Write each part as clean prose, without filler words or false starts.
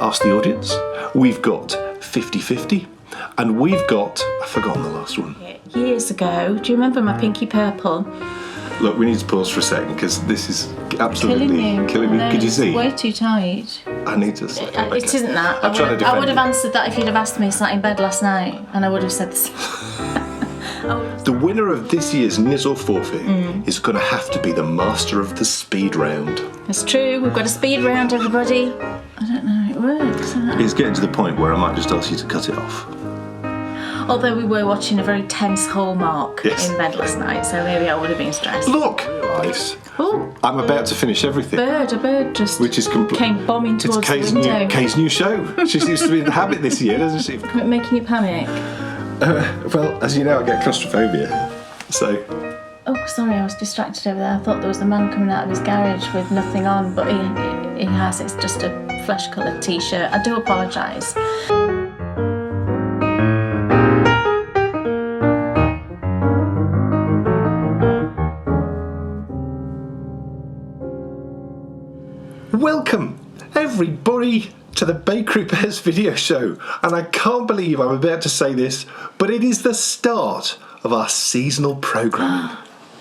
Ask the Audience. We've got 50-50. And we've got... I've forgotten the last one. Years ago, do you remember my pinky purple? Look, we need to pause for a second because this is absolutely killing me. No, Could you see? It's way too tight. I need to... Okay. It isn't that. I would have answered that if you'd have asked me sat in bed last night, and I would have said this. The winner of this year's Knit of Forfeit is going to have to be the master of the speed round. That's true. We've got a speed round, everybody. I don't know. It works. It's getting to the point where I might just ask you to cut it off. Although we were watching a very tense Hallmark in bed last night, so maybe I would have been stressed. Look! Realise I'm about to finish everything. A bird just came bombing towards the window. Kay's new show. She seems to be in the habit this year, doesn't she? Making you panic? Well, as you know, I get claustrophobia, so... Oh, sorry, I was distracted over there. I thought there was a man coming out of his garage with nothing on, but he has. It's just a flesh-coloured T-shirt. I do apologise. Welcome, everybody, to the Bakery Bears video show. And I can't believe I'm about to say this, but it is the start of our seasonal programming.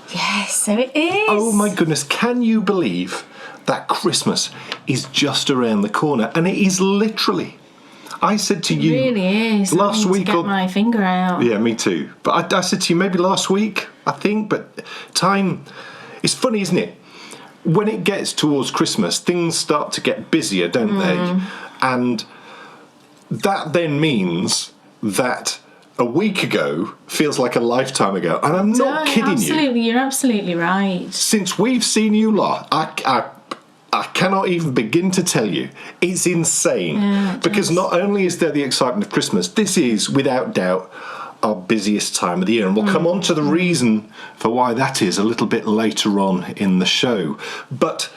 Yes, so it is. Oh my goodness, can you believe that Christmas is just around the corner? And it is literally. I said to you... It really is. Last week... Get my finger out. Yeah, me too. But I said to you maybe last week, I think, but time... It's funny, isn't it? When it gets towards Christmas, things start to get busier, don't they? And that then means that a week ago feels like a lifetime ago. And I'm not kidding you. You're absolutely right. Since we've seen you lot, I cannot even begin to tell you. It's insane. Yeah, because not only is there the excitement of Christmas, this is, without doubt, our busiest time of the year, and we'll come on to the reason for why that is a little bit later on in the show. But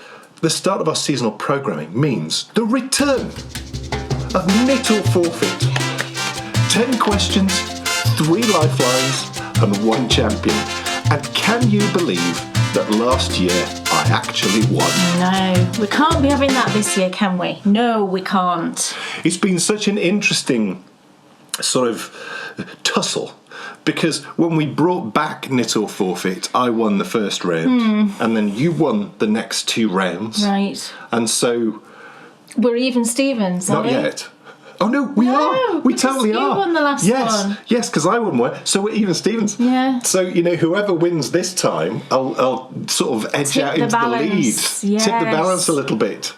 the start of our seasonal programming means the return of Knit of Forfeit. 10 questions, 3 lifelines, and 1 champion. And can you believe that last year I actually won? No, we can't be having that this year, can we? No, we can't. It's been such an interesting sort of tussle, because when we brought back Knit or Forfeit, I won the first round, and then you won the next 2 rounds. Right. And so... We're even Stevens, Not yet. Oh no, we are. We totally are. You won the last one. Yes, because I won one. So we're even Stevens. Yeah. So, you know, whoever wins this time, I'll sort of edge out into the lead. Yes. Tip the balance a little bit.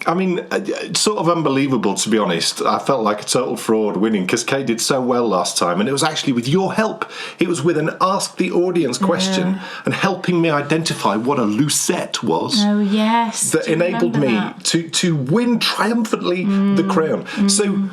I mean, it's sort of unbelievable, to be honest. I felt like a total fraud winning because Kay did so well last time, and it was actually with your help. It was with an Ask the Audience question and helping me identify what a lucette was. Oh, yes. That enabled me to win triumphantly the crown. So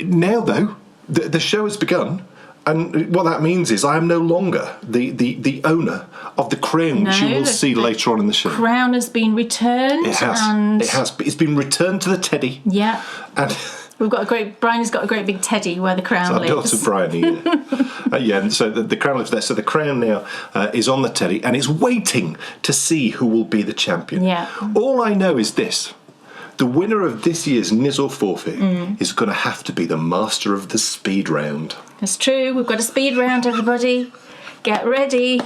now, though, the show has begun. And what that means is I am no longer the owner of the crown, which you will see later on in the show. The crown has been returned. It has. And it has. It's been returned to the teddy. Yeah. And Brian has got a great big teddy where the crown lives. Our daughter Brian, yeah. And so the crown lives there. So the crown now is on the teddy and it's waiting to see who will be the champion. Yeah. All I know is this. The winner of this year's Knit or Forfeit is going to have to be the master of the speed round. That's true. We've got a speed round, everybody. Get ready.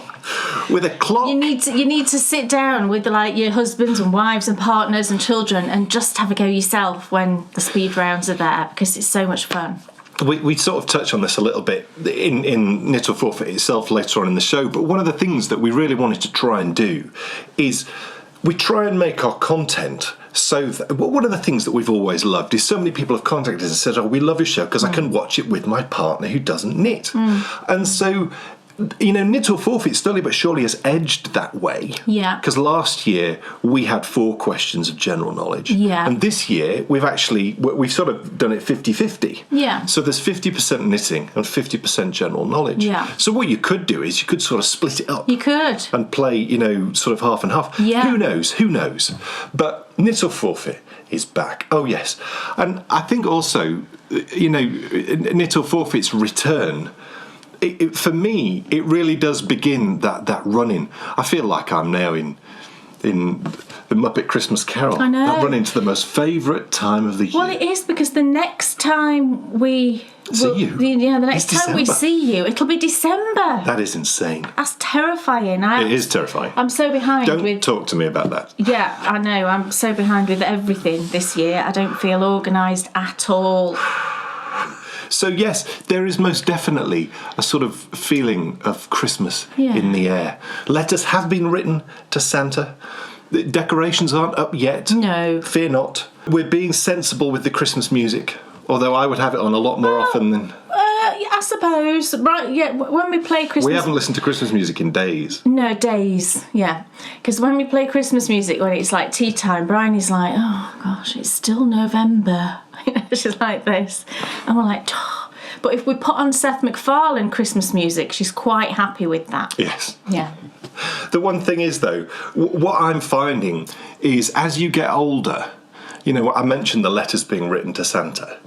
With a clock. You need to sit down with your husbands and wives and partners and children and just have a go yourself when the speed rounds are there, because it's so much fun. We sort of touch on this a little bit in Knit or Forfeit itself later on in the show, but one of the things that we really wanted to try and do is we try and make our content so that, one of the things that we've always loved is so many people have contacted us and said, oh, we love your show because I can watch it with my partner who doesn't knit. And so, you know, Knit or Forfeit slowly but surely has edged that way. Yeah. Because last year we had 4 questions of general knowledge. Yeah. And this year we've sort of done it 50-50. Yeah. So there's 50% knitting and 50% general knowledge. Yeah. So what you could do is you could sort of split it up. You could. And play, you know, sort of half and half. Yeah. Who knows? But Knit or Forfeit is back. Oh, yes. And I think also, you know, Knit or Forfeit's return, for me, it really does begin that running. I feel like I'm now in in the Muppet Christmas Carol. I know. That run into the most favourite time of the year. Well, it is, because the next time we See you? the next It's time we December. see you, it'll be December. That is insane. That's terrifying. It is terrifying. I'm so behind Don't with. talk to me about that. Yeah, I know. I'm so behind with everything this year. I don't feel organised at all. So yes, there is most definitely a sort of feeling of Christmas Yeah. in the air. Letters have been written to Santa. The decorations aren't up yet. No. Fear not. We're being sensible with the Christmas music, although I would have it on a lot more often than... Yeah, I suppose. Right, yeah, when we play Christmas... We haven't listened to Christmas music in days. No, days, yeah. Because when we play Christmas music, when it's like tea time, Bryony's like, oh gosh, it's still November. She's like this. And we're like, oh. But if we put on Seth MacFarlane Christmas music, she's quite happy with that. Yes. Yeah. The one thing is, though, what I'm finding is as you get older, you know, I mentioned the letters being written to Santa.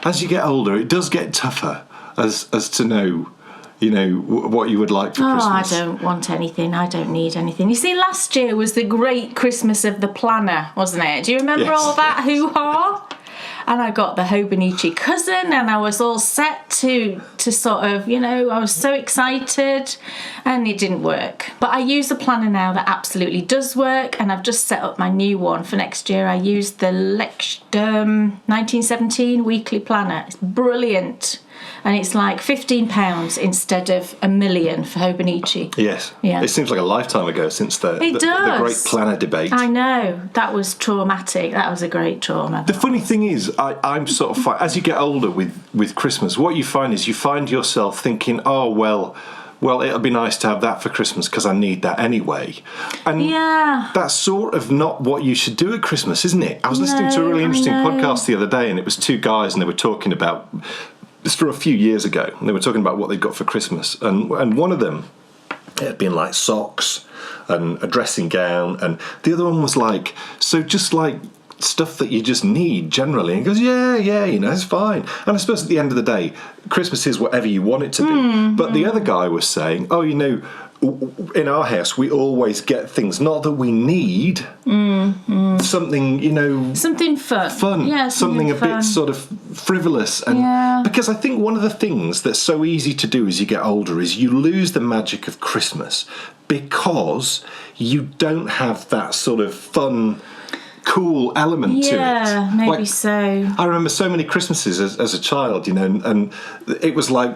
As you get older, it does get tougher as to know, you know, what you would like for Christmas. I don't want anything. I don't need anything. You see, last year was the great Christmas of the planner, wasn't it? Do you remember Yes, all that yes. hoo-ha? And I got the Hobonichi cousin, and I was all set to sort of, you know, I was so excited, and it didn't work. But I use a planner now that absolutely does work, and I've just set up my new one for next year. I used the Lexdom 1917 weekly planner. It's brilliant. And it's like £15 instead of $1 million for Hobonichi. Yes. Yeah. It seems like a lifetime ago since the great planner debate. I know. That was traumatic. That was a great trauma. The funny thing is, I'm sort of... as you get older with Christmas, what you find is you find yourself thinking, oh, well, it'll be nice to have that for Christmas because I need that anyway. And Yeah. that's sort of not what you should do at Christmas, isn't it? I was listening to a really interesting podcast the other day, and it was two guys, and they were talking about... It's from a few years ago, and they were talking about what they got for Christmas, and one of them, it had been like socks and a dressing gown, and the other one was like, so just like stuff that you just need generally. And he goes, yeah, you know, it's fine. And I suppose at the end of the day, Christmas is whatever you want it to be. But the other guy was saying, oh, you know, in our house we always get things not that we need, something, you know, Something fun. Yeah, something a fun. bit sort of frivolous. And because I think one of the things that's so easy to do as you get older is you lose the magic of Christmas because you don't have that sort of fun, cool element to it. Yeah, maybe Like, so. I remember so many Christmases as a child, you know, and it was like,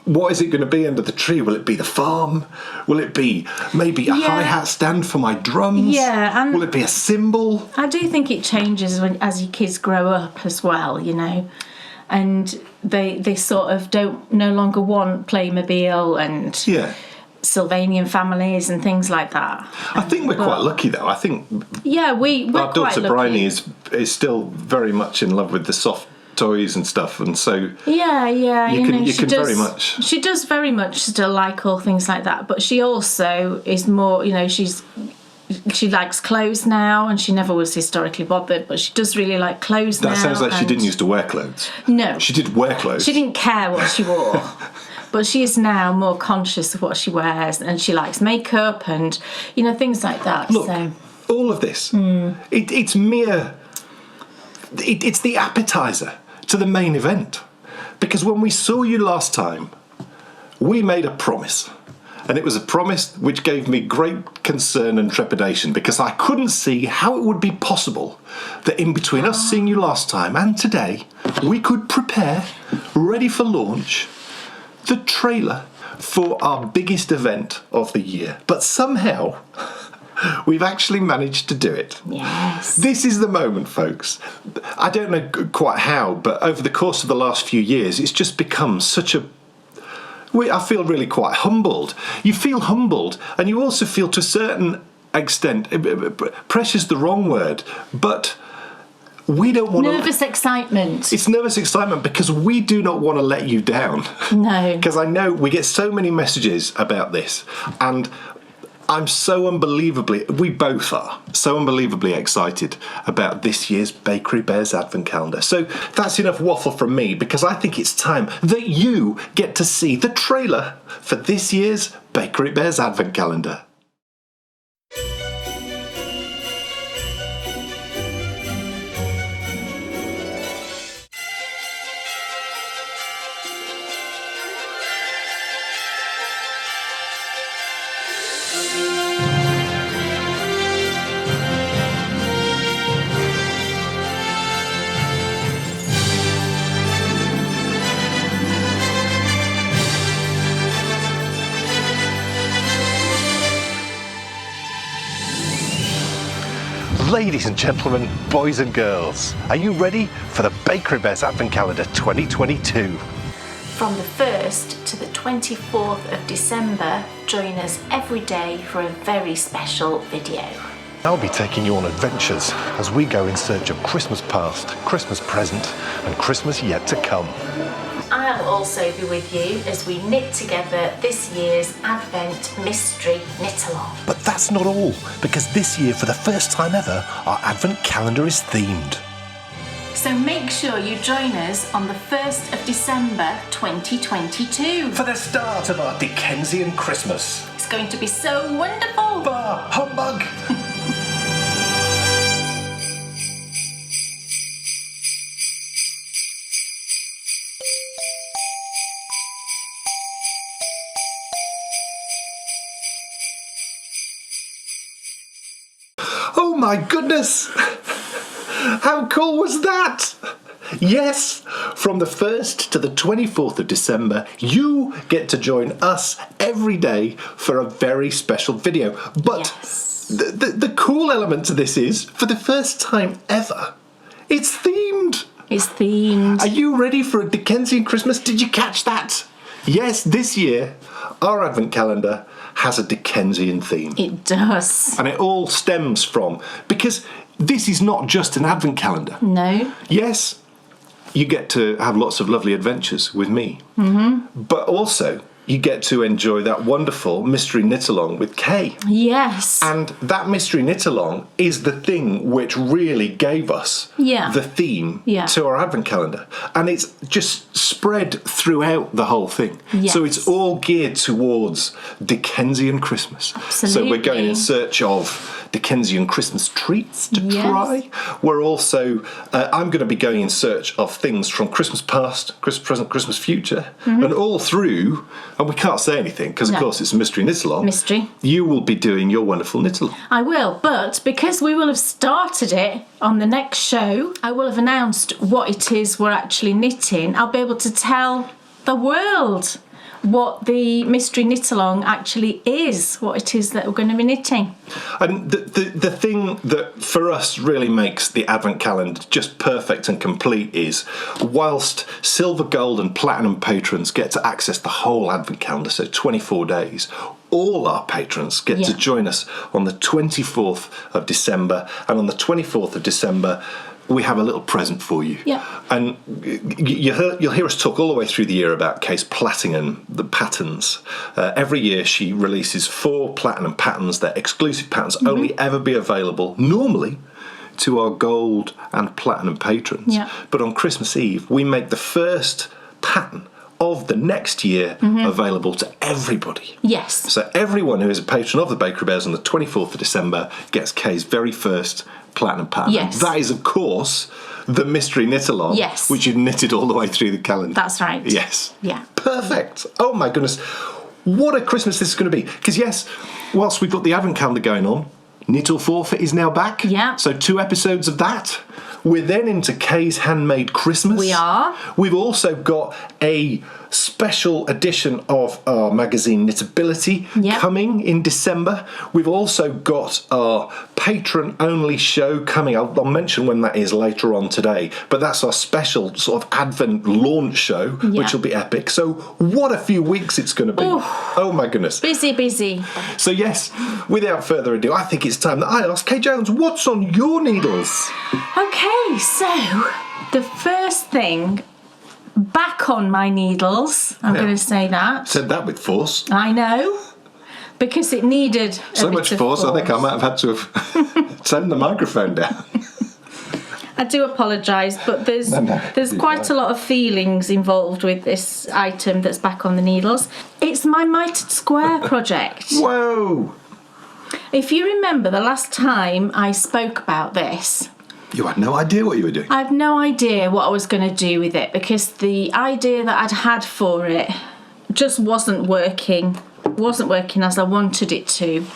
what is it going to be under the tree? Will it be the farm? Will it be maybe a hi-hat stand for my drums? Yeah, and will it be a cymbal? I do think it changes as your kids grow up as well, you know, and they sort of no longer want Playmobil and Yeah. Sylvanian families and things like that. I think we're quite lucky, though. I think Yeah, we're our quite daughter lucky. Bryony is still very much in love with the soft toys and stuff, and so Yeah, you can she does, very much. She does very much still like all things like that, but she also is more, you know, she likes clothes now, and she never was historically bothered, but she does really like clothes now. That sounds like she and- didn't used to wear clothes. No. She did wear clothes. She didn't care what she wore. But she is now more conscious of what she wears, and she likes makeup and, you know, things like that. Look, so all of this, it's mere... It's the appetizer to the main event. Because when we saw you last time, we made a promise. And it was a promise which gave me great concern and trepidation, because I couldn't see how it would be possible that in between us seeing you last time and today, we could prepare, ready for launch, the trailer for our biggest event of the year. But somehow, we've actually managed to do it. yes. This is the moment, folks. I don't know quite how, but over the course of the last few years, it's just become such a... I feel really quite humbled. You feel humbled, and you also feel to a certain extent... Pressure's the wrong word, but... We don't want Nervous excitement. It's nervous excitement because we do not want to let you down. No. Because I know we get so many messages about this, and I'm so unbelievably, we both are, so unbelievably excited about this year's Bakery Bears Advent Calendar. So that's enough waffle from me, because I think it's time that you get to see the trailer for this year's Bakery Bears Advent Calendar. Ladies and gentlemen, boys and girls, are you ready for the Bakery Bears Advent Calendar 2022? From the 1st to the 24th of December, join us every day for a very special video. I'll be taking you on adventures as we go in search of Christmas past, Christmas present, and Christmas yet to come. I'll also be with you as we knit together this year's Advent Mystery Knit-Along. But that's not all, because this year, for the first time ever, our Advent Calendar is themed. So make sure you join us on the 1st of December 2022. For the start of our Dickensian Christmas. It's going to be so wonderful. Bah, humbug! Oh my goodness! How cool was that? Yes, from the 1st to the 24th of December, you get to join us every day for a very special video. But yes. the cool element to this is, for the first time ever, it's themed. It's themed. Are you ready for a Dickensian Christmas? Did you catch that? Yes, this year, our Advent Calendar has a Dickensian theme. It does. And it all stems from, because this is not just an Advent Calendar. No. Yes, you get to have lots of lovely adventures with me. Mm-hmm. But also, you get to enjoy that wonderful mystery knit-along with Kay. Yes. And that mystery knit-along is the thing which really gave us the theme to our Advent Calendar. And it's just spread throughout the whole thing. Yes. So it's all geared towards Dickensian Christmas. Absolutely. So we're going in search of Dickensian Christmas treats to try. We're also, I'm going to be going in search of things from Christmas past, Christmas present, Christmas future, and all through, and we can't say anything because of course it's a mystery knit-along. Mystery. You will be doing your wonderful knit-along. I will, but because we will have started it on the next show, I will have announced what it is we're actually knitting. I'll be able to tell the world what the mystery knit-along actually is, what it is that we're going to be knitting. And the thing that for us really makes the Advent Calendar just perfect and complete is, whilst silver, gold and platinum patrons get to access the whole Advent Calendar, so 24 days, all our patrons get to join us on the 24th of December, and on the 24th of December we have a little present for you. Yeah. And you'll hear us talk all the way through the year about Kay's platinum, the patterns. Every year she releases 4 platinum patterns. They're exclusive patterns, only ever be available normally to our gold and platinum patrons. Yeah. But on Christmas Eve, we make the first pattern of the next year available to everybody. Yes. So everyone who is a patron of the Bakery Bears on the 24th of December gets Kay's very first platinum pattern. Yes. That is, of course, the mystery knit-along, which you've knitted all the way through the calendar. That's right. Yes. Yeah. Perfect. Oh my goodness. What a Christmas this is going to be. Because yes, whilst we've got the Advent Calendar going on, Knit of Forfeit is now back. Yeah. So 2 episodes of that. We're then into Kay's Handmade Christmas. We are. We've also got a special edition of our magazine Knitability coming in December. We've also got our patron-only show coming. I'll mention when that is later on today. But that's our special sort of Advent launch show, which will be epic. So what a few weeks it's going to be. Ooh. Oh my goodness. Busy, busy. So yes, without further ado, I think it's time that I ask Kay Jones, what's on your needles? Okay, so the first thing back on my needles, I'm going to say that. Said that with force. I know, because it needed so much force, I think I might have had to have turned the microphone down. I do apologise, but there's quite a lot of feelings involved with this item that's back on the needles. It's my mitered square project. Whoa! If you remember the last time I spoke about this, you had no idea what you were doing. I had no idea what I was going to do with it, because the idea that I'd had for it just wasn't working as I wanted it to.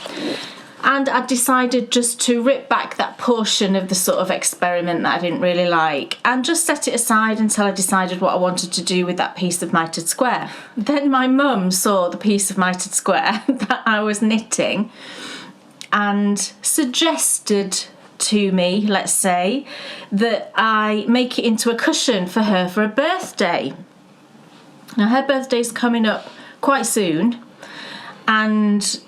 And I decided just to rip back that portion of the sort of experiment that I didn't really like and just set it aside until I decided what I wanted to do with that piece of mitered square. Then my mum saw the piece of mitered square that I was knitting and suggested to me, let's say, that I make it into a cushion for her for a birthday. Now, her birthday's coming up quite soon, and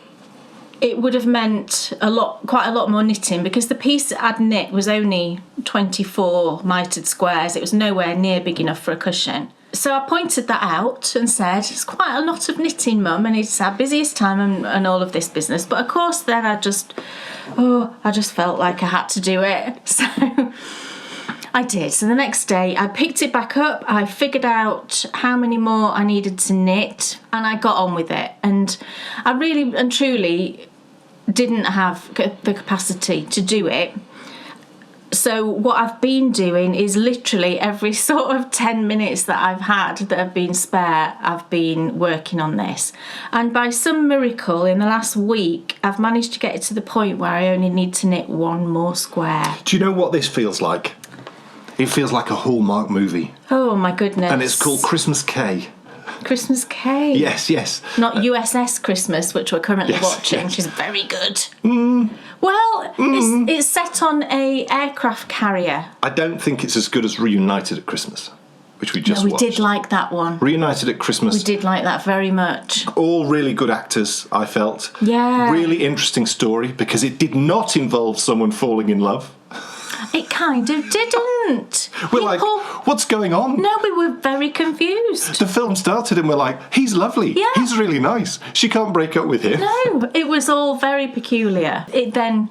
it would have meant quite a lot more knitting, because the piece I'd knit was only 24 mitered squares. It was nowhere near big enough for a cushion. So I pointed that out and said, it's quite a lot of knitting, Mum, and it's our busiest time and all of this business. But of course, then I just felt like I had to do it. So I did. So the next day I picked it back up. I figured out how many more I needed to knit, and I got on with it. And I really and truly didn't have the capacity to do it. So what I've been doing is literally every sort of 10 minutes that I've had that have been spare, I've been working on this. And by some miracle, in the last week, I've managed to get it to the point where I only need to knit one more square. Do you know what this feels like? It feels like a Hallmark movie. Oh my goodness. And it's called Christmas K. Christmas K. Yes. Not USS Christmas, which we're currently watching, which is very good. Well, it's set on a aircraft carrier. I don't think it's as good as Reunited at Christmas, which we just watched. We did like that one. Reunited at Christmas. We did like that very much. All really good actors, I felt. Yeah. Really interesting story, because it did not involve someone falling in love. It kind of didn't. We're like, what's going on? No, we were very confused. The film started and we're like, he's lovely. Yeah. He's really nice. She can't break up with him. No, it was all very peculiar. It then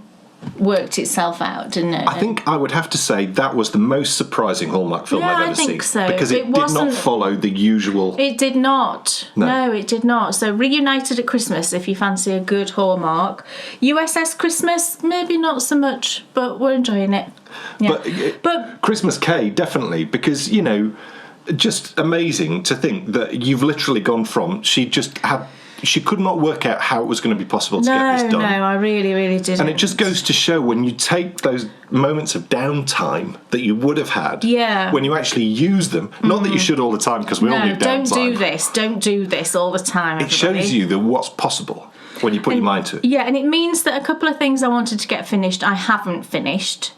worked itself out, didn't it? I think I would have to say that was the most surprising Hallmark film I've ever seen. I think so. Because it did not follow the usual... It did not. No, it did not. So Reunited at Christmas, if you fancy a good Hallmark. USS Christmas, maybe not so much, but we're enjoying it. Yeah. But Christmas K, definitely, because, you know, just amazing to think that you've literally gone from... She could not work out how it was going to be possible to get this done. No, I really, really didn't. And it just goes to show, when you take those moments of downtime that you would have had, when you actually use them, not that you should all the time, because we all need downtime. Don't do this all the time, everybody. It shows you what's possible when you put your mind to it. Yeah, and it means that a couple of things I wanted to get finished, I haven't finished,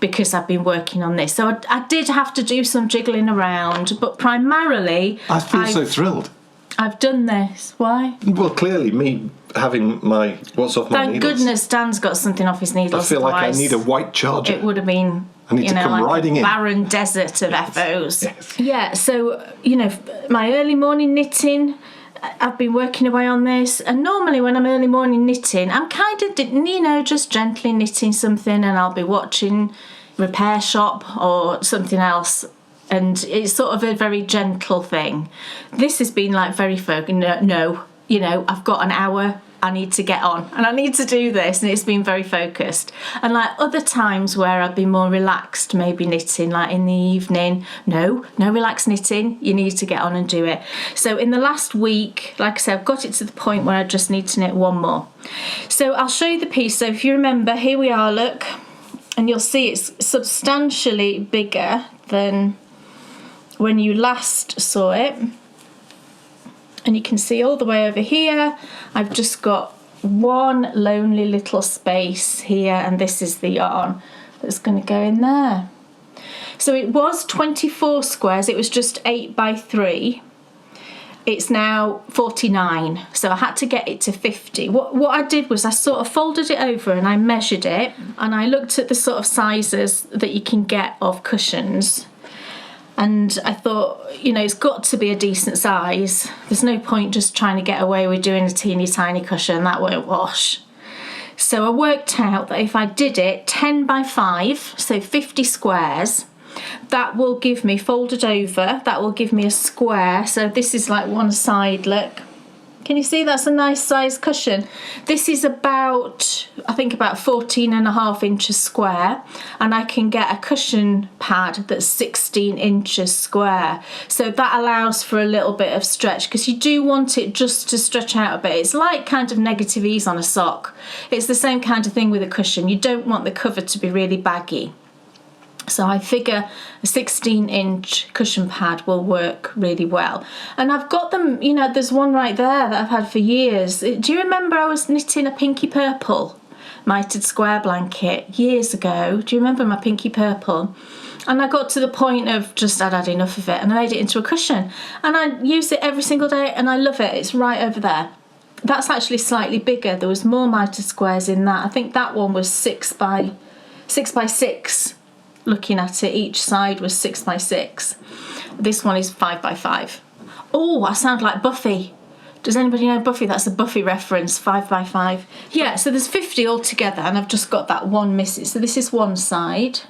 because I've been working on this. So I did have to do some jiggling around, but primarily... I feel so thrilled. I've done this. Why? Well, clearly, me having my what's off my needles. Thank goodness Dan's got something off his needles. I feel like I need a white charger. It would have been, I need to come like riding a in. barren desert of FOs. Yes. Yeah, so, my early morning knitting, I've been working away on this. And normally when I'm early morning knitting, I'm kind of, just gently knitting something, and I'll be watching Repair Shop or something else. And it's sort of a very gentle thing. This has been like very focused. No, I've got an hour. I need to get on and I need to do this. And it's been very focused. And like other times where I've been more relaxed, maybe knitting, like in the evening. No relaxed knitting. You need to get on and do it. So in the last week, like I said, I've got it to the point where I just need to knit one more. So I'll show you the piece. So if you remember, here we are, look. And you'll see it's substantially bigger than when you last saw it. And you can see all the way over here, I've just got one lonely little space here, and this is the yarn that's going to go in there. So it was 24 squares, it was just 8 by 3. It's now 49, so I had to get it to 50. What I did was I sort of folded it over and I measured it, and I looked at the sort of sizes that you can get of cushions. And I thought, it's got to be a decent size. There's no point just trying to get away with doing a teeny tiny cushion. That won't wash. So I worked out that if I did it 10 by 5, so 50 squares, that will give me, folded over, that will give me a square. So this is like one side, look. Can you see that's a nice size cushion? This is about 14.5 inches square, and I can get a cushion pad that's 16 inches square. So that allows for a little bit of stretch, because you do want it just to stretch out a bit. It's like kind of negative ease on a sock. It's the same kind of thing with a cushion. You don't want the cover to be really baggy. So I figure a 16-inch cushion pad will work really well. And I've got them, there's one right there that I've had for years. Do you remember I was knitting a pinky purple mitered square blanket years ago. Do you remember my pinky purple? And I got to the point of just I'd had enough of it, and I made it into a cushion. And I use it every single day, and I love it. It's right over there. That's actually slightly bigger. There was more mitered squares in that. I think that one was 6 by 6. Looking at it, each side was 6 by 6. This one is 5 by 5. Oh, I sound like Buffy. Does anybody know Buffy? That's a Buffy reference, 5 by 5. Yeah, so there's 50 altogether, and I've just got that one missing. So this is one side,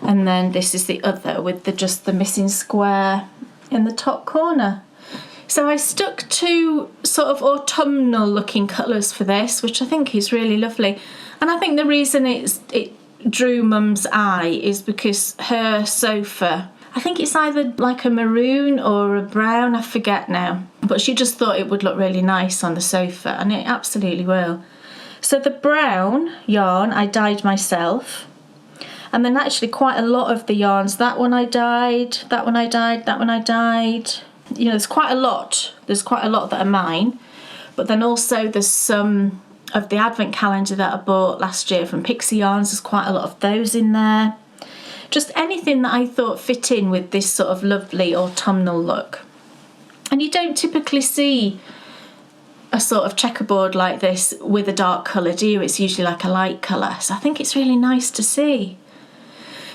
and then this is the other with just the missing square in the top corner. So I stuck to sort of autumnal looking colours for this, which I think is really lovely. And I think the reason it drew Mum's eye is because her sofa, I think it's either like a maroon or a brown, I forget now. But she just thought it would look really nice on the sofa, and it absolutely will. So the brown yarn I dyed myself. And then actually quite a lot of the yarns, that one I dyed, that one I dyed, that one I dyed. You know, there's quite a lot. There's quite a lot that are mine. But then also there's some of the advent calendar that I bought last year from Pixie Yarns. There's quite a lot of those in there. Just anything that I thought fit in with this sort of lovely autumnal look. And you don't typically see a sort of checkerboard like this with a dark colour, do you? It's usually like a light colour. So I think it's really nice to see.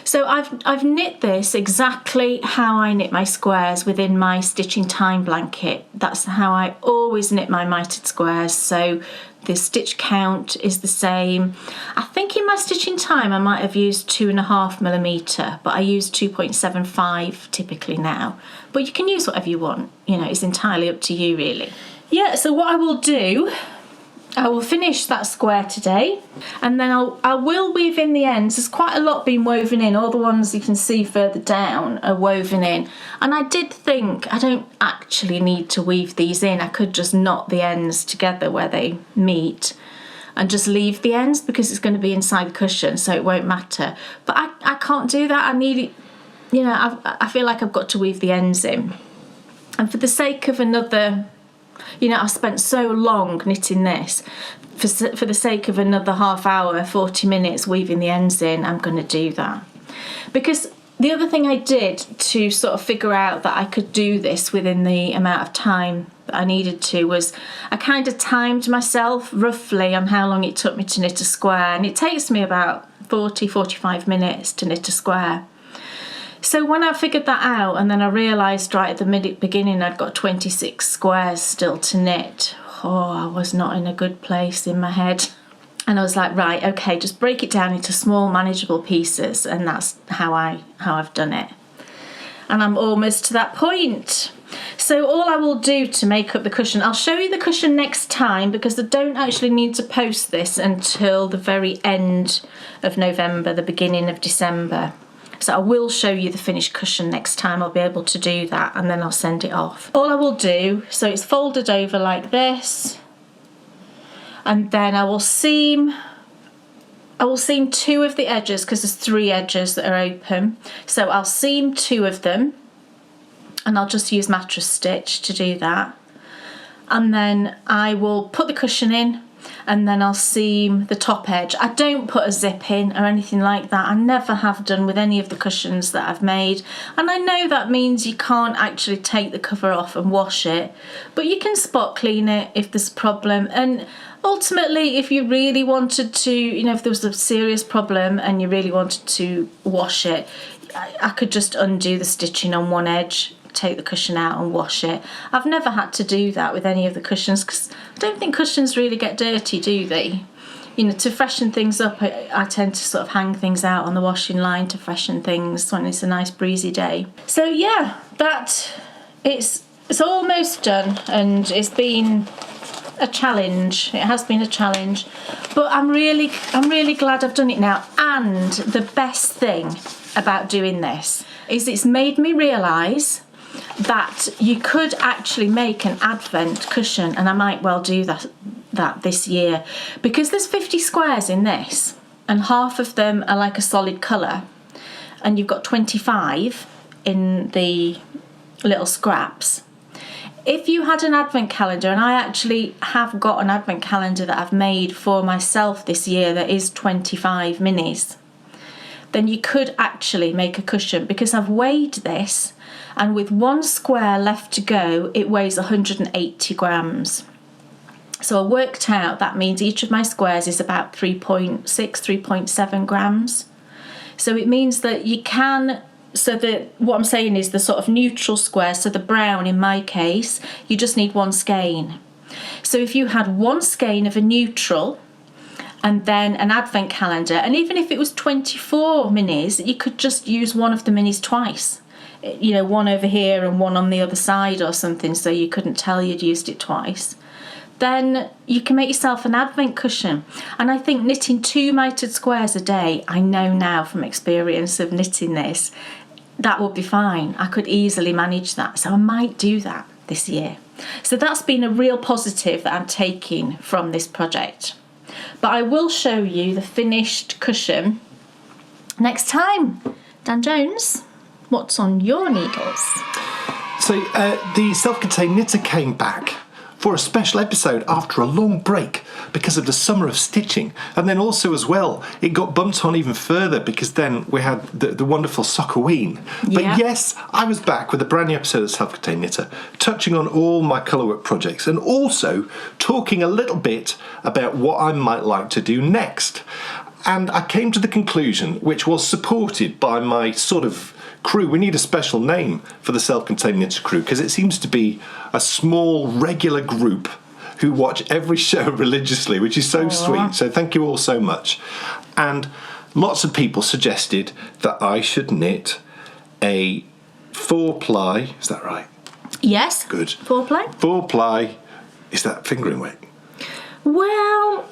So I've knit this exactly how I knit my squares within my Stitching Time blanket. That's how I always knit my mitered squares. So the stitch count is the same. I think in my Stitching Time I might have used 2.5mm, but I use 2.75 typically now. But you can use whatever you want. You know, it's entirely up to you really. Yeah, so what I will do, I will finish that square today, and then I will weave in the ends. There's quite a lot being woven in. All the ones you can see further down are woven in. And I did think I don't actually need to weave these in. I could just knot the ends together where they meet and just leave the ends because it's going to be inside the cushion, so it won't matter. But I can't do that. I need it, you know, I feel like I've got to weave the ends in. And for the sake of another, you know, I spent so long knitting this. For the sake of another half hour, 40 minutes weaving the ends in, I'm going to do that. Because the other thing I did to sort of figure out that I could do this within the amount of time that I needed to was I kind of timed myself roughly on how long it took me to knit a square. And it takes me about 45 minutes to knit a square. So when I figured that out, and then I realised right at the beginning I'd got 26 squares still to knit, I was not in a good place in my head. And I was like, right, okay, just break it down into small manageable pieces, and that's how I've done it. And I'm almost to that point. So all I will do to make up the cushion, I'll show you the cushion next time because I don't actually need to post this until the very end of November, the beginning of December. So I will show you the finished cushion next time. I'll be able to do that, and then I'll send it off. All I will do, so it's folded over like this, and then I will seam 2 of the edges because there's 3 edges that are open. So I'll seam 2 of them, and I'll just use mattress stitch to do that. And then I will put the cushion in, and then I'll seam the top edge. I don't put a zip in or anything like that. I never have done with any of the cushions that I've made. And I know that means you can't actually take the cover off and wash it, but you can spot clean it if there's a problem. And ultimately, if you really wanted to, you know, if there was a serious problem and you really wanted to wash it, I could just undo the stitching on one edge, take the cushion out and wash it. I've never had to do that with any of the cushions because I don't think cushions really get dirty, do they? You know, to freshen things up, I tend to sort of hang things out on the washing line to freshen things when it's a nice breezy day. So yeah, it's almost done, and it's been a challenge. It has been a challenge, but I'm really glad I've done it now. And the best thing about doing this is it's made me realise that you could actually make an advent cushion, and I might well do that this year because there's 50 squares in this and half of them are like a solid colour, and you've got 25 in the little scraps. if you had an advent calendar, and I actually have got an advent calendar that I've made for myself this year that is 25 minis, then you could actually make a cushion, because I've weighed this, and with one square left to go, it weighs 180 grams. So I worked out that means each of my squares is about 3.6, 3.7 grams. So it means that you can, what I'm saying is the sort of neutral square, so the brown in my case, you just need one skein. So if you had one skein of a neutral and then an advent calendar, and even if it was 24 minis, you could just use one of the minis twice. You know, one over here and one on the other side or something, so you couldn't tell you'd used it twice. Then you can make yourself an advent cushion. And I think knitting 2 mitered squares a day, I know now from experience of knitting this, that would be fine. I could easily manage that. So I might do that this year. So that's been a real positive that I'm taking from this project. But I will show you the finished cushion next time. Dan Jones, what's on your needles? So the self-contained knitter came back for a special episode after a long break because of the summer of stitching. And then also as well, it got bumped on even further because then we had the wonderful Sockoween. But yes, I was back with a brand new episode of Self-Contained Knitter, touching on all my colourwork projects and also talking a little bit about what I might like to do next. And I came to the conclusion, which was supported by my sort of crew. We need a special name for the Self-Contained Knitter crew because it seems to be a small regular group who watch every show religiously, which is so sweet. So thank you all so much. And lots of people suggested that I should knit a 4-ply. Is that right? Yes. Good. 4-ply? 4-ply. Is that fingering weight? Well,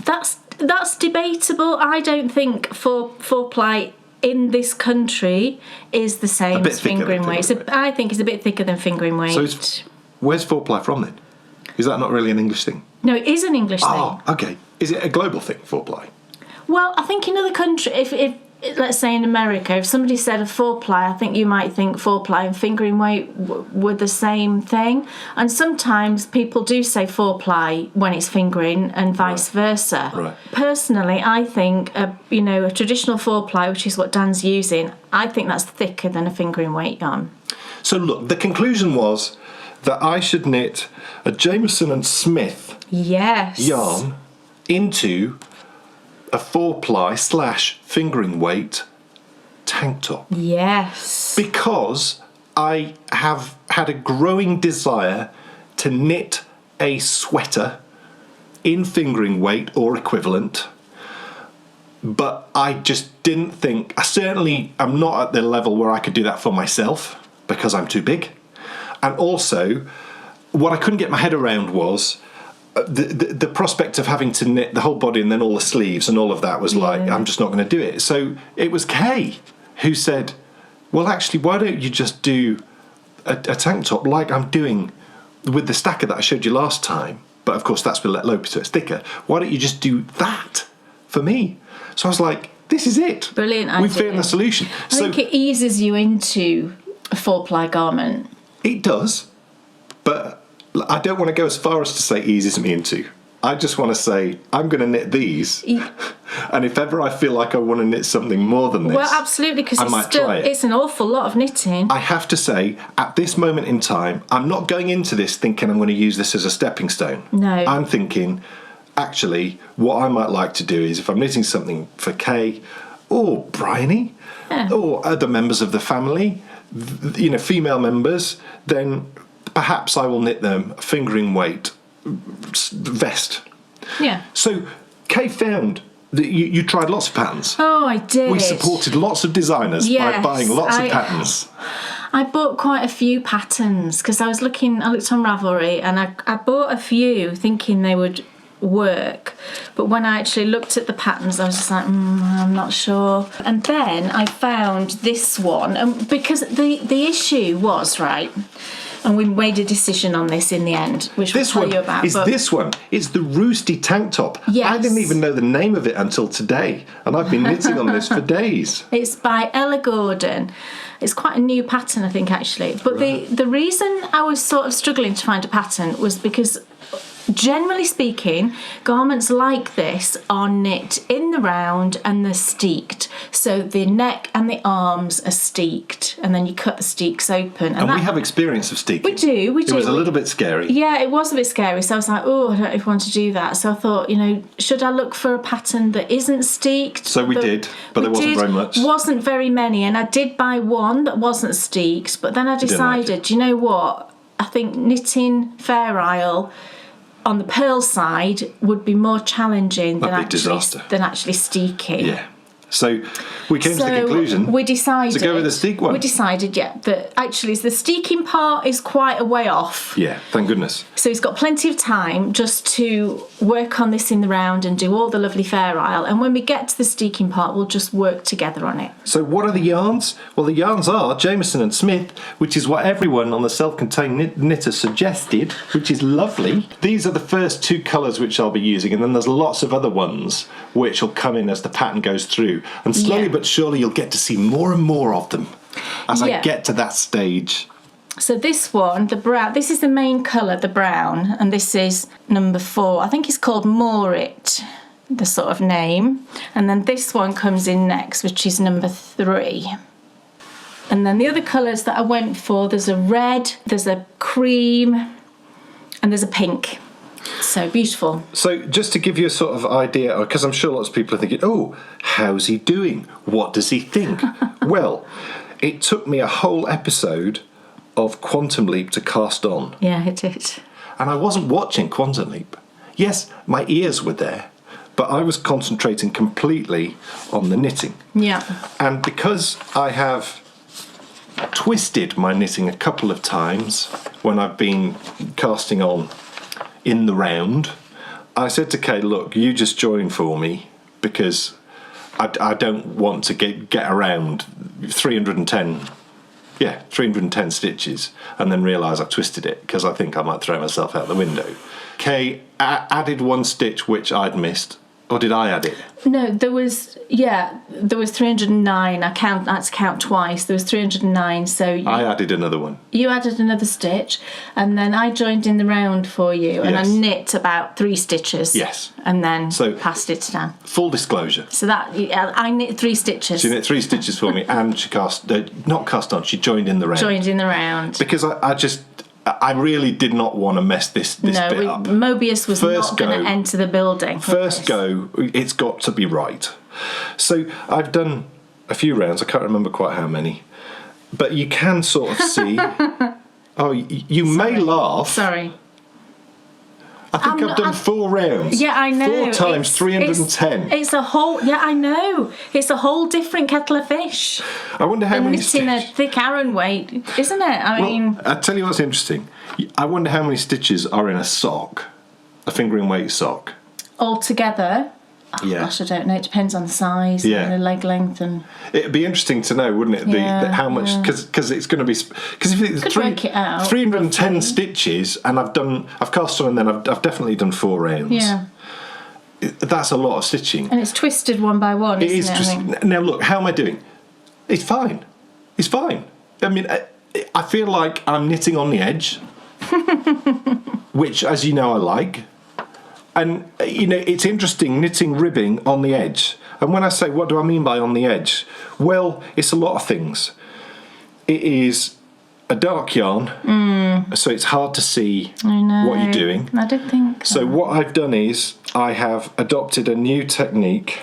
that's debatable. I don't think 4-ply in this country is the same as fingering weight. So I think it's a bit thicker than fingering weight. So where's 4-ply from then? Is that not really an English thing? No, it is an English thing. Oh, okay. Is it a global thing, 4-ply? Well, I think in other countries, if let's say in America, if somebody said a 4-ply, I think you might think 4-ply and fingering weight were the same thing. And sometimes people do say 4-ply when it's fingering and vice versa. Right. Personally, I think a traditional 4-ply, which is what Dan's using, I think that's thicker than a fingering weight yarn. So look, the conclusion was that I should knit a Jameson and Smith yarn into a 4-ply / fingering weight tank top. Yes. Because I have had a growing desire to knit a sweater in fingering weight or equivalent, but I just didn't think, I'm not at the level where I could do that for myself because I'm too big. And also, what I couldn't get my head around was the prospect of having to knit the whole body and then all the sleeves and all of that was like, I'm just not going to do it. So it was Kay who said, well, actually, why don't you just do a tank top like I'm doing with the stacker that I showed you last time? But of course, that's with Let Lope, so it's thicker. Why don't you just do that for me? So I was like, this is it. Brilliant idea. We found the solution. I think it eases you into a 4-ply garment. It does, but I don't want to go as far as to say eases me into. I just want to say I'm going to knit these, and if ever I feel like I want to knit something more than this, well, absolutely, because it's an awful lot of knitting. I have to say, at this moment in time, I'm not going into this thinking I'm going to use this as a stepping stone. No, I'm thinking, actually, what I might like to do is if I'm knitting something for Kay or Bryony or other members of the family, female members, then perhaps I will knit them a fingering weight vest. Yeah. So Kay found that you tried lots of patterns. Oh, I did. We supported lots of designers by buying lots of patterns. I bought quite a few patterns because I looked on Ravelry and I bought a few thinking they would work, but when I actually looked at the patterns I was just like, I'm not sure. And then I found this one, and because the issue was, right, And we made a decision on this in the end, which This we'll one tell you about. is this one. It's the Roosty tank top. Yes. I didn't even know the name of it until today, and I've been knitting on this for days. It's by Ella Gordon. It's quite a new pattern, I think, actually. But the reason I was sort of struggling to find a pattern was because, generally speaking, garments like this are knit in the round and they're steeked. So the neck and the arms are steeked, and then you cut the steeks open. And we have experience of steeking. We do. It was a little bit scary. Yeah, it was a bit scary. So I was like, oh, I don't know if I want to do that. So I thought, you know, should I look for a pattern that isn't steeked? So we did, but there wasn't very much. Wasn't very many, and I did buy one that wasn't steeked. But then I decided, you know what? I think knitting Fair Isle on the purl side would be more challenging than actually steeking. Yeah. So we came to the conclusion we decided to go with the steek one. We decided, that actually the steeking part is quite a way off. Yeah, thank goodness. So he's got plenty of time just to work on this in the round and do all the lovely Fair Isle. And when we get to the steeking part, we'll just work together on it. So what are the yarns? Well, the yarns are Jameson and Smith, which is what everyone on the self-contained knitter suggested, which is lovely. These are the first two colours which I'll be using, and then there's lots of other ones which will come in as the pattern goes through. And slowly but surely you'll get to see more and more of them as I get to that stage. So this one, the brown, this is the main colour, the brown, and this is number 4. I think it's called Moorit, the sort of name. And then this one comes in next, which is number 3. And then the other colours that I went for, there's a red, there's a cream, and there's a pink. So beautiful. So just to give you a sort of idea, because I'm sure lots of people are thinking, oh, how's he doing? What does he think? Well, it took me a whole episode of Quantum Leap to cast on. Yeah, it did. And I wasn't watching Quantum Leap. Yes, my ears were there, but I was concentrating completely on the knitting. Yeah. And because I have twisted my knitting a couple of times when I've been casting on in the round, I said to Kay, look, you just join for me, because I don't want to get around 310 stitches and then realise I've twisted it, because I think I might throw myself out the window. Kay added one stitch which I'd missed. Or did I add it? No, there was 309. I had to count twice. There was 309, so I added another one. You added another stitch, and then I joined in the round for you, and I knit about 3 stitches. Yes. And then passed it to Dan. Full disclosure. So that I knit 3 stitches. She knit 3 stitches for me, and she she joined in the round. Joined in the round. Because I really did not want to mess this bit up. Mobius was not going to enter the building. First go, it's got to be right. So I've done a few rounds, I can't remember quite how many, but you can sort of see. You may laugh. Sorry. I think I've done 4 rounds. Yeah, I know. 4 times 310. It's a whole. Yeah, I know. It's a whole different kettle of fish. I wonder how many stitches. Knitting a thick Aran weight, isn't it? I mean, I'll tell you what's interesting. I wonder how many stitches are in a sock, a fingering weight sock. Altogether. Oh, yeah. Gosh, I don't know. It depends on the size and the leg length, and it'd be interesting to know, wouldn't it? How much? Because it's going to be. Because if it's work it out, 310 roughly. Stitches, and I've cast on, and then I've definitely done 4 rounds. Yeah. That's a lot of stitching. And it's twisted one by one. It is twisted. Now look, how am I doing? It's fine. It's fine. I mean, I feel like I'm knitting on the edge, which, as you know, I like. And, it's interesting knitting ribbing on the edge. And when I say, what do I mean by on the edge? Well, it's a lot of things. It is a dark yarn, so it's hard to see what you're doing. I didn't think so. What I've done is I have adopted a new technique,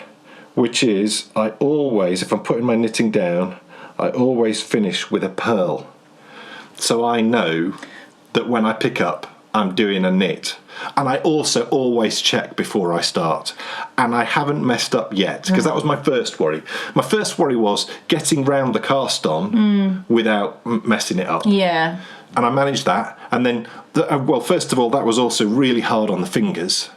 which is I always, if I'm putting my knitting down, I always finish with a purl. So I know that when I pick up, I'm doing a knit. And I also always check before I start. And I haven't messed up yet, because that was my first worry. My first worry was getting round the cast on without messing it up. Yeah. And I managed that. And then, first of all, that was also really hard on the fingers,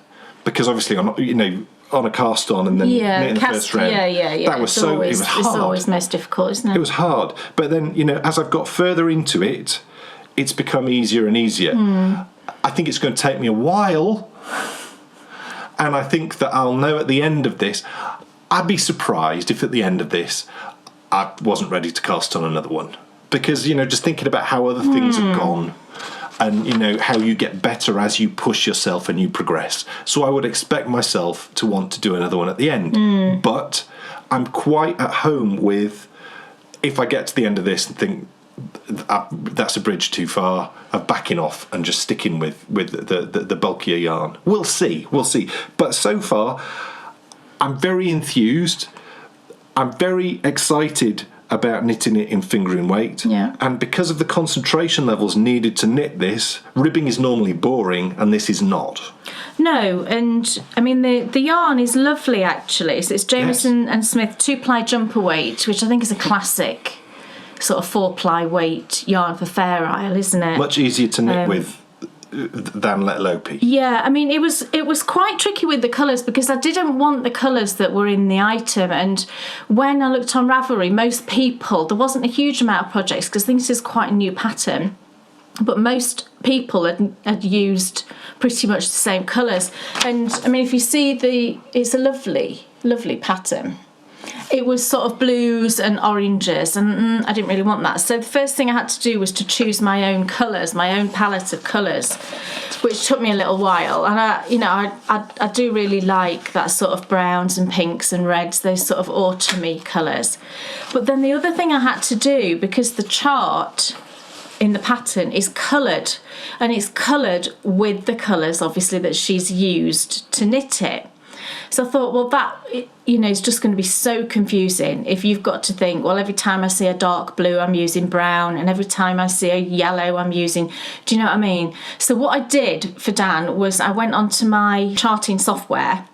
because obviously, on a cast on and then knitting the first round. Yeah. That was it was hard. It's always most difficult, isn't it? It was hard. But then, as I've got further into it, it's become easier and easier. I think it's going to take me a while, and I think that I'll know at the end of this. I'd be surprised if at the end of this I wasn't ready to cast on another one, because, you know, just thinking about how other things have gone, and, you know, how you get better as you push yourself and you progress. So I would expect myself to want to do another one at the end. But I'm quite at home with, if I get to the end of this and think that's a bridge too far, of backing off and just sticking with the bulkier yarn. We'll see. But so far, I'm very enthused. I'm very excited about knitting it in fingering weight. Yeah. And because of the concentration levels needed to knit this, ribbing is normally boring, and this is not. No, and I mean the yarn is lovely actually. So it's Jameson and Smith 2-ply jumper weight, which I think is a classic sort of 4-ply weight yarn for Fair Isle, isn't it? Much easier to knit with than Let Lopi. Yeah, I mean it was quite tricky with the colours, because I didn't want the colours that were in the item, and when I looked on Ravelry, most people, there wasn't a huge amount of projects because I think this is quite a new pattern, but most people had used pretty much the same colours. And I mean, if you see it's a lovely pattern. It was sort of blues and oranges, and I didn't really want that. So the first thing I had to do was to choose my own colours, my own palette of colours, which took me a little while. And I do really like that sort of browns and pinks and reds, those sort of autumny colours. But then the other thing I had to do, because the chart in the pattern is coloured, and it's coloured with the colours obviously that she's used to knit it. So I thought, well, that, you know, is just going to be so confusing if you've got to think, well, every time I see a dark blue, I'm using brown, and every time I see a yellow, I'm using... Do you know what I mean? So what I did for Dan was I went onto my charting software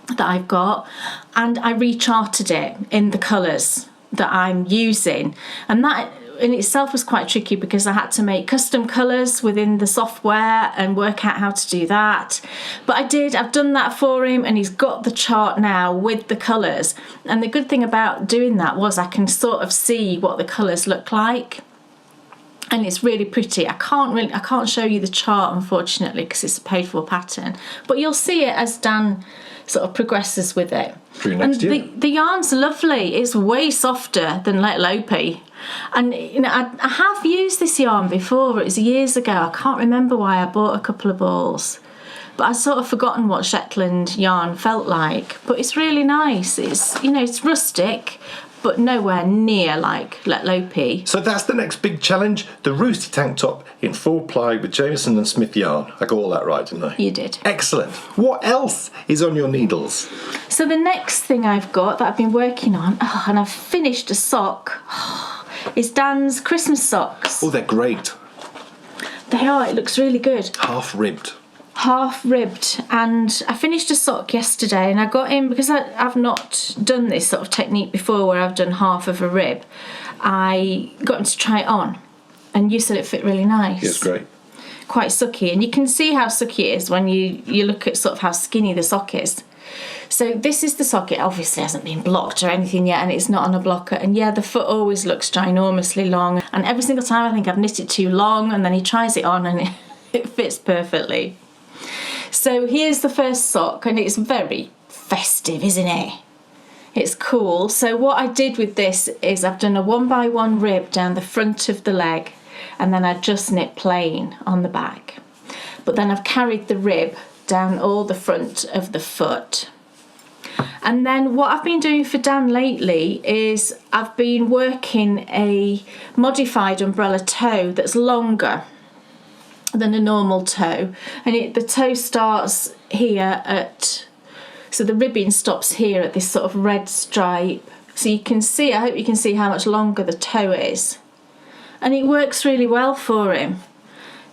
that I've got, and I recharted it in the colours that I'm using. And that in itself was quite tricky, because I had to make custom colours within the software and work out how to do that. But I've done that for him, and he's got the chart now with the colours. And the good thing about doing that was I can sort of see what the colours look like. And it's really pretty. I can't show you the chart, unfortunately, because it's a paid for pattern. But you'll see it as Dan sort of progresses with it. And the yarn's lovely. It's way softer than Let Lopi. And, you know, I have used this yarn before. It was years ago. I can't remember why I bought a couple of balls. But I'd sort of forgotten what Shetland yarn felt like. But it's really nice. It's, you know, it's rustic, but nowhere near like Let Lopi. So that's the next big challenge, the Roosty tank top in 4-ply with Jameson and Smith yarn. I got all that right, didn't I? You did. Excellent. What else is on your needles? So the next thing I've got that I've been working on, and I've finished a sock, is Dan's Christmas socks. Oh, they're great. They are. It looks really good. Half ribbed, and I finished a sock yesterday, and I got in, because I've not done this sort of technique before where I've done half of a rib. I got him to try it on, and you said it fit really nice. Yes, great. Quite sucky, and you can see how sucky it is when you look at sort of how skinny the sock is. So this is the sock. It obviously hasn't been blocked or anything yet, and it's not on a blocker. And yeah, the foot always looks ginormously long, and every single time I think I've knit it too long, and then he tries it on and it fits perfectly. So here's the first sock, and it's very festive, isn't it? It's cool. So what I did with this is I've done a 1x1 rib down the front of the leg, and then I just knit plain on the back. But then I've carried the rib down all the front of the foot. And then what I've been doing for Dan lately is I've been working a modified umbrella toe that's longer than a normal toe, and the toe starts here so the ribbing stops here at this sort of red stripe. So you can see, I hope you can see how much longer the toe is, and it works really well for him.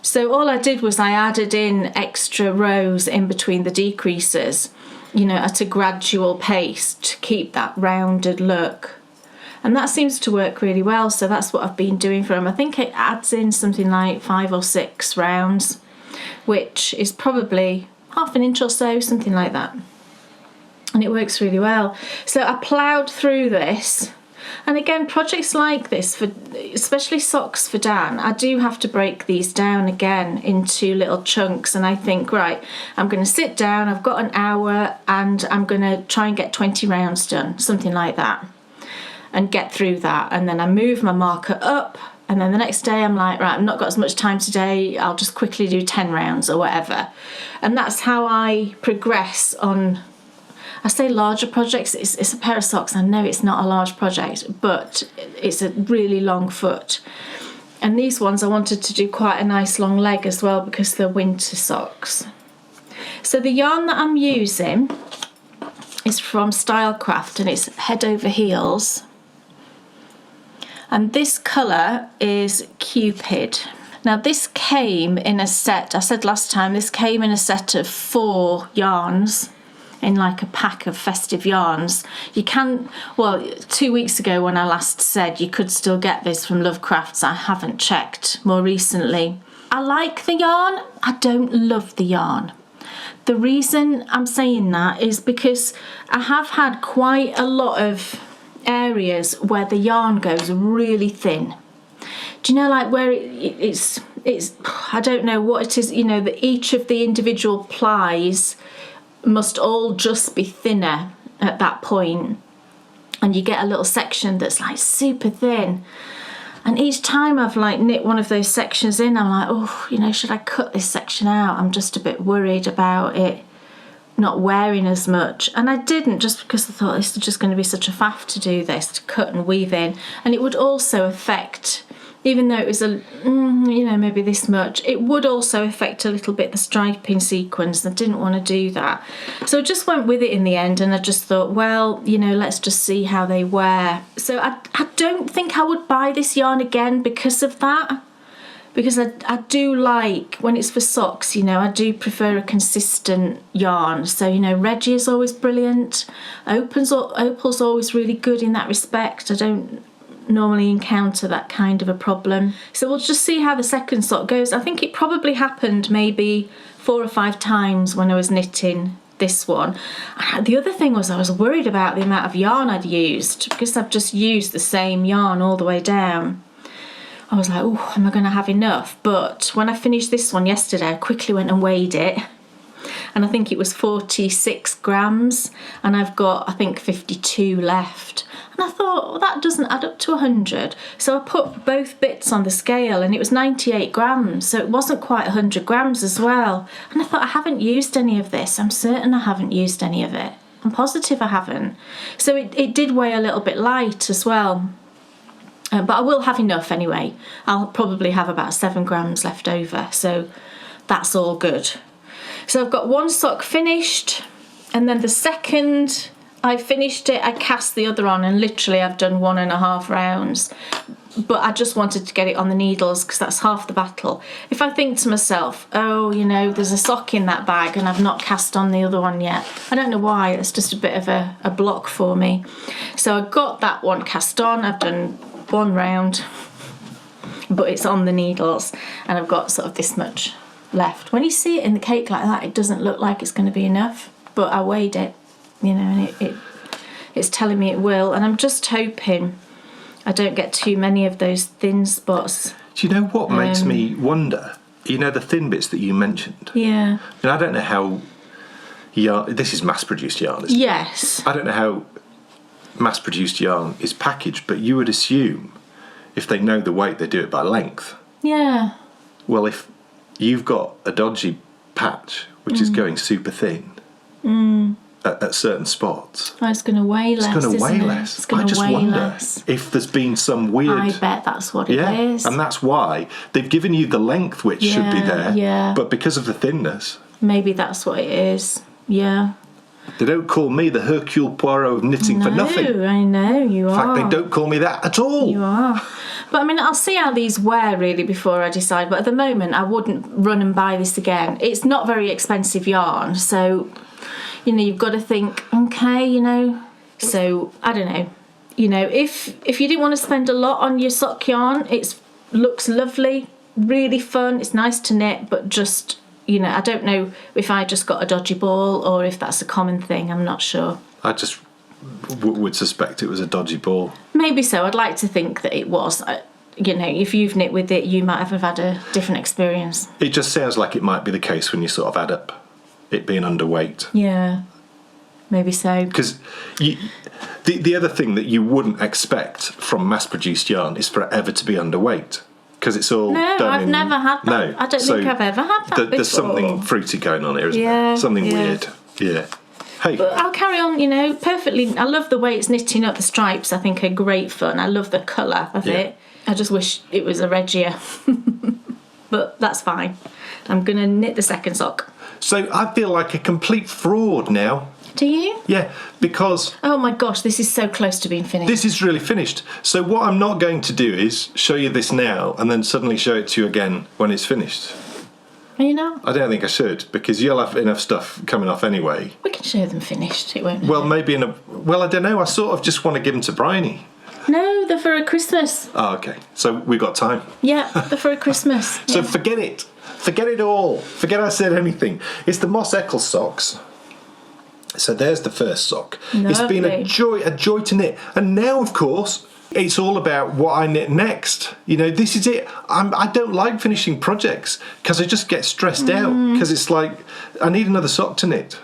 So all I did was I added in extra rows in between the decreases, you know, at a gradual pace to keep that rounded look. And that seems to work really well, so that's what I've been doing for him. I think it adds in something like 5 or 6 rounds, which is probably half an inch or so, something like that. And it works really well. So I ploughed through this, And again, projects like this, for especially socks for Dan, I do have to break these down again into little chunks. And I think, right, I'm going to sit down, I've got an hour, and I'm going to try and get 20 rounds done, something like that, and get through that. And then I move my marker up, and then the next day I'm like, right, I've not got as much time today, I'll just quickly do 10 rounds or whatever. And that's how I progress on, I say larger projects, it's a pair of socks. I know it's not a large project, but it's a really long foot. And these ones I wanted to do quite a nice long leg as well because they're winter socks. So the yarn that I'm using is from Stylecraft, and it's Head Over Heels. And this colour is Cupid. Now this came in a set, I said last time, this came in a set of 4 yarns, in like a pack of festive yarns. You can, well, 2 weeks ago when I last said you could still get this from Lovecrafts, I haven't checked more recently. I like the yarn, I don't love the yarn. The reason I'm saying that is because I have had quite a lot of areas where the yarn goes really thin. Do you know, like where it's I don't know what it is, you know, that each of the individual plies must all just be thinner at that point, and you get a little section that's like super thin. And each time I've like knit one of those sections in, I'm like, oh, you know, should I cut this section out? I'm just a bit worried about it not wearing as much. And I didn't, just because I thought this is just going to be such a faff to do this, to cut and weave in. And it would also affect, even though it was a, you know, maybe this much, it would also affect a little bit the striping sequence. I didn't want to do that. So I just went with it in the end, and I just thought, well, you know, let's just see how they wear. So I don't think I would buy this yarn again because of that. Because I do like, when it's for socks, you know, I do prefer a consistent yarn. So, you know, Reggie is always brilliant. Opal's always really good in that respect. I don't normally encounter that kind of a problem. So we'll just see how the second sock goes. I think it probably happened maybe 4 or 5 times when I was knitting this one. The other thing was I was worried about the amount of yarn I'd used, because I've just used the same yarn all the way down. I was like, oh, am I going to have enough? But when I finished this one yesterday, I quickly went and weighed it, and I think it was 46 grams, and I've got, I think, 52 left. And I thought, well, that doesn't add up to 100. So I put both bits on the scale, and it was 98 grams, so it wasn't quite 100 grams as well. And I thought, I haven't used any of this. I'm certain I haven't used any of it. I'm positive I haven't. So it did weigh a little bit light as well. But I will have enough anyway. I'll probably have about 7 grams left over, so that's all good. So I've got one sock finished, and then the second I finished it, I cast the other on, and literally I've done 1.5 rounds. But I just wanted to get it on the needles because that's half the battle. If I think to myself, oh, you know, there's a sock in that bag and I've not cast on the other one yet, I don't know why, it's just a bit of a block for me. So I got that one cast on, I've done 1 round, but it's on the needles, and I've got sort of this much left. When you see it in the cake like that, it doesn't look like it's going to be enough, but I weighed it, you know, and it's telling me it will, and I'm just hoping I don't get too many of those thin spots. Do you know what makes me wonder? You know, the thin bits that you mentioned? Yeah. And I don't know how yarn, this is mass-produced yarn, isn't it? Yes. I don't know how mass-produced yarn is packaged, but you would assume if they know the weight, they do it by length. Yeah. Well, if you've got a dodgy patch which is going super thin at certain spots, Oh, it's going to weigh less. it's going to weigh isn't it? less. It's going I to just weigh wonder less. if there's been some weird. I bet that's what it is. And that's why they've given you the length which should be there. Yeah. But because of the thinness, Maybe that's what it is. Yeah. they don't call me the Hercule Poirot of knitting for nothing. No, I know, you In are. fact, they don't call me that at all. You are. But I mean, I'll see how these wear really before I decide. But at the moment, I wouldn't run and buy this again. It's not very expensive yarn. So, you know, you've got to think, okay, you know. So, I don't know. You know, if you didn't want to spend a lot on your sock yarn, it looks lovely, really fun. It's nice to knit, but just, you know, I don't know if I just got a dodgy ball or if that's a common thing. I'm not sure. I just would suspect it was a dodgy ball. Maybe so. I'd like to think that it was. If you've knit with it, you might have had a different experience. It just sounds like it might be the case when you sort of add up it being underweight. Yeah, maybe so. Because the other thing that you wouldn't expect from mass-produced yarn is for it ever to be underweight. Because it's all No, done I've never had that. No. I don't think I've ever had that before. There's something fruity going on here, isn't there? Something weird. Yeah. Hey. But I'll carry on, perfectly. I love the way it's knitting up the stripes. I think are great fun. I love the colour of it. I just wish it was a Regia. But that's fine. I'm going to knit the second sock. So I feel like a complete fraud now. Do you? Yeah, because... Oh my gosh, this is so close to being finished. This is really finished. So what I'm not going to do is show you this now and then suddenly show it to you again when it's finished. Are you not? I don't think I should, because you'll have enough stuff coming off anyway. We can show them finished, it won't. Well, maybe in a... Well, I don't know. I sort of just want to give them to Bryony. No, they're for a Christmas. Oh, okay. So we've got time. Yeah, they're for a Christmas. So forget it. Forget it all. Forget I said anything. It's the Moss Eccles socks. So there's the first sock. Lovely. It's been a joy to knit. And now, of course, it's all about what I knit next. This is it. I don't like finishing projects because I just get stressed out because it's like I need another sock to knit.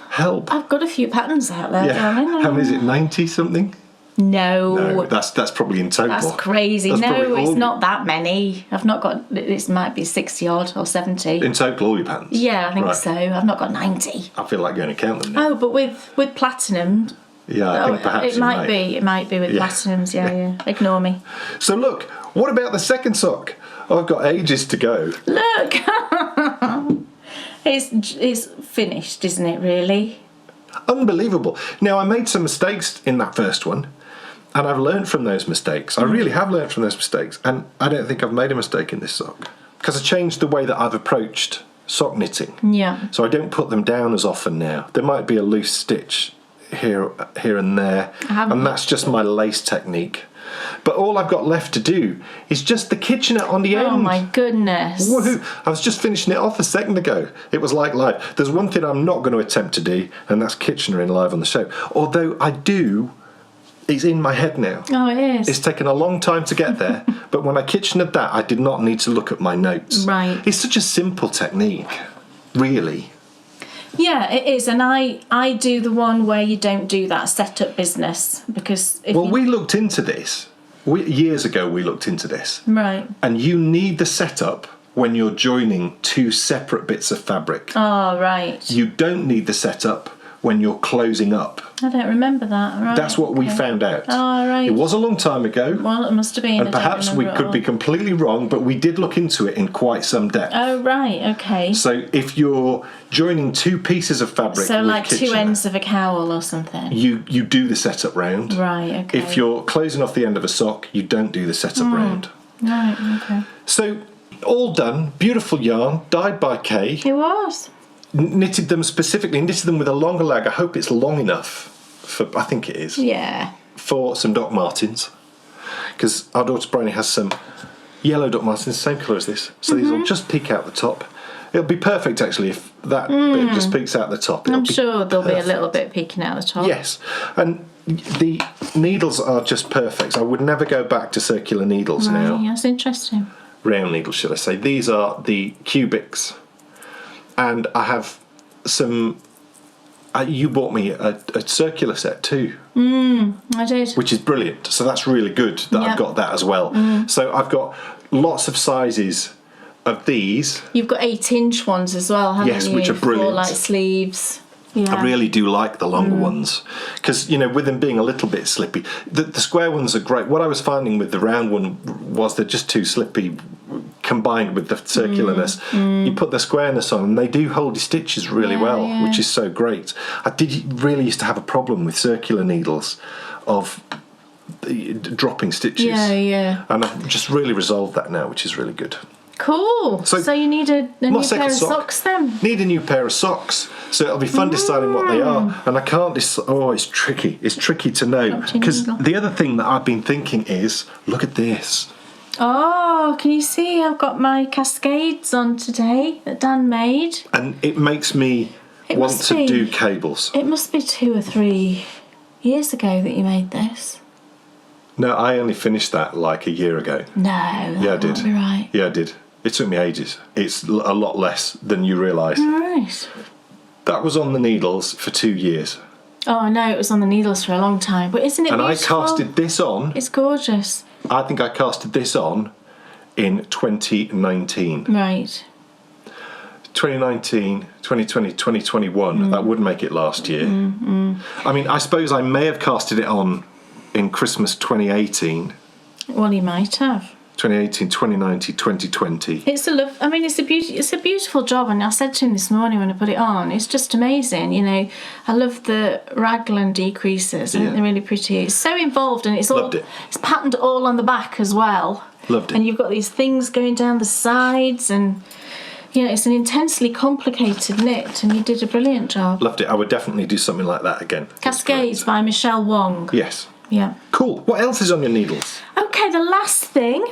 Help. I've got a few patterns out there, darling. How many is it? 90 something? No, that's probably in total. That's crazy. That's no, it's not that many. I've not got. This might be 60 odd or 70 in total. All your patterns. Yeah, I think so. I've not got 90. I feel like going to count them now. Oh, but with platinum. Yeah, I think perhaps it might be. It might be with platinums. Yeah. Ignore me. So look, what about the second sock? I've got ages to go. Look, it's finished, isn't it? Really. Unbelievable. Now I made some mistakes in that first one. And I've learned from those mistakes. I really have learned from those mistakes. And I don't think I've made a mistake in this sock. Because I changed the way that I've approached sock knitting. Yeah. So I don't put them down as often now. There might be a loose stitch here and there. And that's just my lace technique. But all I've got left to do is just the kitchener on the end. Oh my goodness. Woohoo! I was just finishing it off a second ago. It was like live. There's one thing I'm not going to attempt to do, and that's kitchener in live on the show. Although I do... It's in my head now. Oh, it is. It's taken a long time to get there, but when I kitchenered that, I did not need to look at my notes. Right. It's such a simple technique, really. Yeah, it is, and I do the one where you don't do that setup business because. We looked into this years ago. We looked into this, right? And you need the setup when you're joining two separate bits of fabric. Oh, right. You don't need the setup when you're closing up. I don't remember that. Right. That's what we found out. Oh, right. It was a long time ago. Well, it must have been. And perhaps we could be completely wrong, but we did look into it in quite some depth. Oh, right. Okay. So if you're joining two pieces of fabric, so with like kitchener, two ends of a cowl or something. you do the setup round. Right. Okay. If you're closing off the end of a sock, you don't do the setup round. Right. Okay. So all done. Beautiful yarn, dyed by Kay. It was. Knitted them with a longer lag. I hope it's long enough for, I think it is. Yeah. For some Doc Martens. Because our daughter Bryony has some yellow Doc Martens, same colour as this. So these will just peek out the top. It'll be perfect actually if that bit just peeks out the top. I'm sure there'll be a little bit peeking out the top. Yes. And the needles are just perfect. I would never go back to circular needles now. That's interesting. Round needles, should I say. These are the cubics. And I have some... you bought me a circular set too. I did. Which is brilliant. So that's really good that I've got that as well. So I've got lots of sizes of these. You've got 8-inch ones as well, haven't you? Yes, which are brilliant. For like sleeves. Yeah. I really do like the longer ones because, with them being a little bit slippy. The square ones are great. What I was finding with the round one was they're just too slippy combined with the circularness. You put the squareness on and they do hold your stitches really well, which is so great. I did really used to have a problem with circular needles of dropping stitches. Yeah. And I've just really resolved that now, which is really good. Cool. So you need a new pair of socks then? Need a new pair of socks. So it'll be fun deciding what they are. And I can't decide. Oh, it's tricky. It's tricky to know. Because the other thing that I've been thinking is, look at this. Oh, can you see? I've got my cascades on today that Dan made. And it makes me want to do cables. It must be 2 or 3 years ago that you made this. No, I only finished that like a year ago. No, that Yeah, I did. can't be right. Yeah, I did. It took me ages. It's a lot less than you realise. Right. That was on the needles for 2 years. Oh, I know, it was on the needles for a long time. But isn't it And beautiful? I casted this on. It's gorgeous. I think I casted this on in 2019. Right. 2019, 2020, 2021. That would make it last year. I mean, I suppose I may have casted it on in Christmas 2018. Well, you might have. 2018, 2019, 2020. It's a beautiful job, and I said to him this morning when I put it on, it's just amazing. You know, I love the raglan decreases. I think they're really pretty. It's so involved, and it's patterned all on the back as well. Loved it. And you've got these things going down the sides, and you know, it's an intensely complicated knit, and you did a brilliant job. Loved it. I would definitely do something like that again. Cascades by Michelle Wong. Yes. Yeah. Cool. What else is on your needles? Okay, the last thing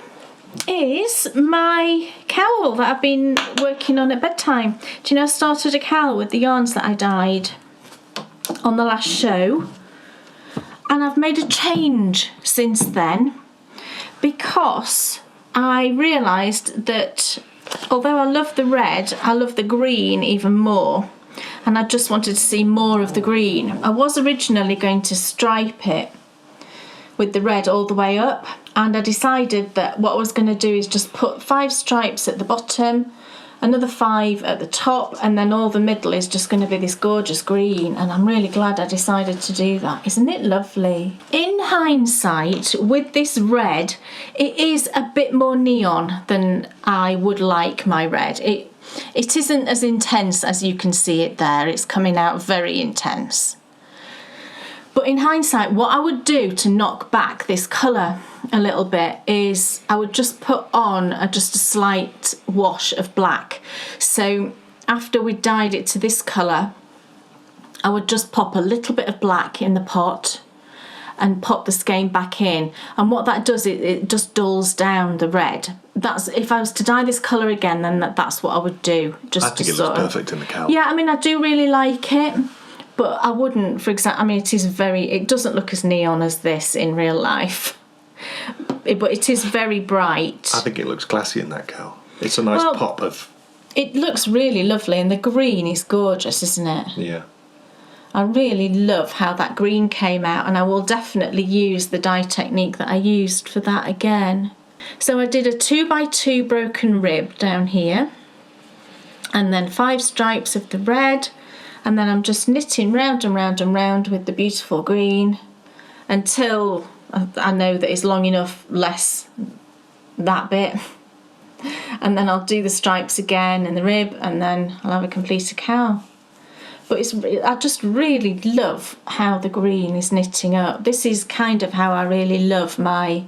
is my cowl that I've been working on at bedtime. Do you know I started a cowl with the yarns that I dyed on the last show, and I've made a change since then because I realised that although I love the red, I love the green even more, and I just wanted to see more of the green. I was originally going to stripe it with the red all the way up, and I decided that what I was going to do is just put 5 stripes at the bottom, another 5 at the top, and then all the middle is just going to be this gorgeous green, and I'm really glad I decided to do that. Isn't it lovely? In hindsight, with this red, it is a bit more neon than I would like my red. It isn't as intense as you can see it there. It's coming out very intense. But in hindsight, what I would do to knock back this colour a little bit is I would just put on just a slight wash of black. So after we dyed it to this colour, I would just pop a little bit of black in the pot and pop the skein back in. And what that does, it just dulls down the red. That's if I was to dye this colour again, then that's what I would do. Just I think it looks perfect in the cowl. Yeah, I mean, I do really like it. But I wouldn't, for example, I mean, it doesn't look as neon as this in real life. But it is very bright. I think it looks classy in that cowl. It's a nice pop of... It looks really lovely, and the green is gorgeous, isn't it? Yeah. I really love how that green came out, and I will definitely use the dye technique that I used for that again. So I did a 2x2 broken rib down here, and then 5 stripes of the red, and then I'm just knitting round and round and round with the beautiful green until I know that it's long enough, less that bit. And then I'll do the stripes again and the rib, and then I'll have a completed cowl. But I just really love how the green is knitting up. This is kind of how I really love my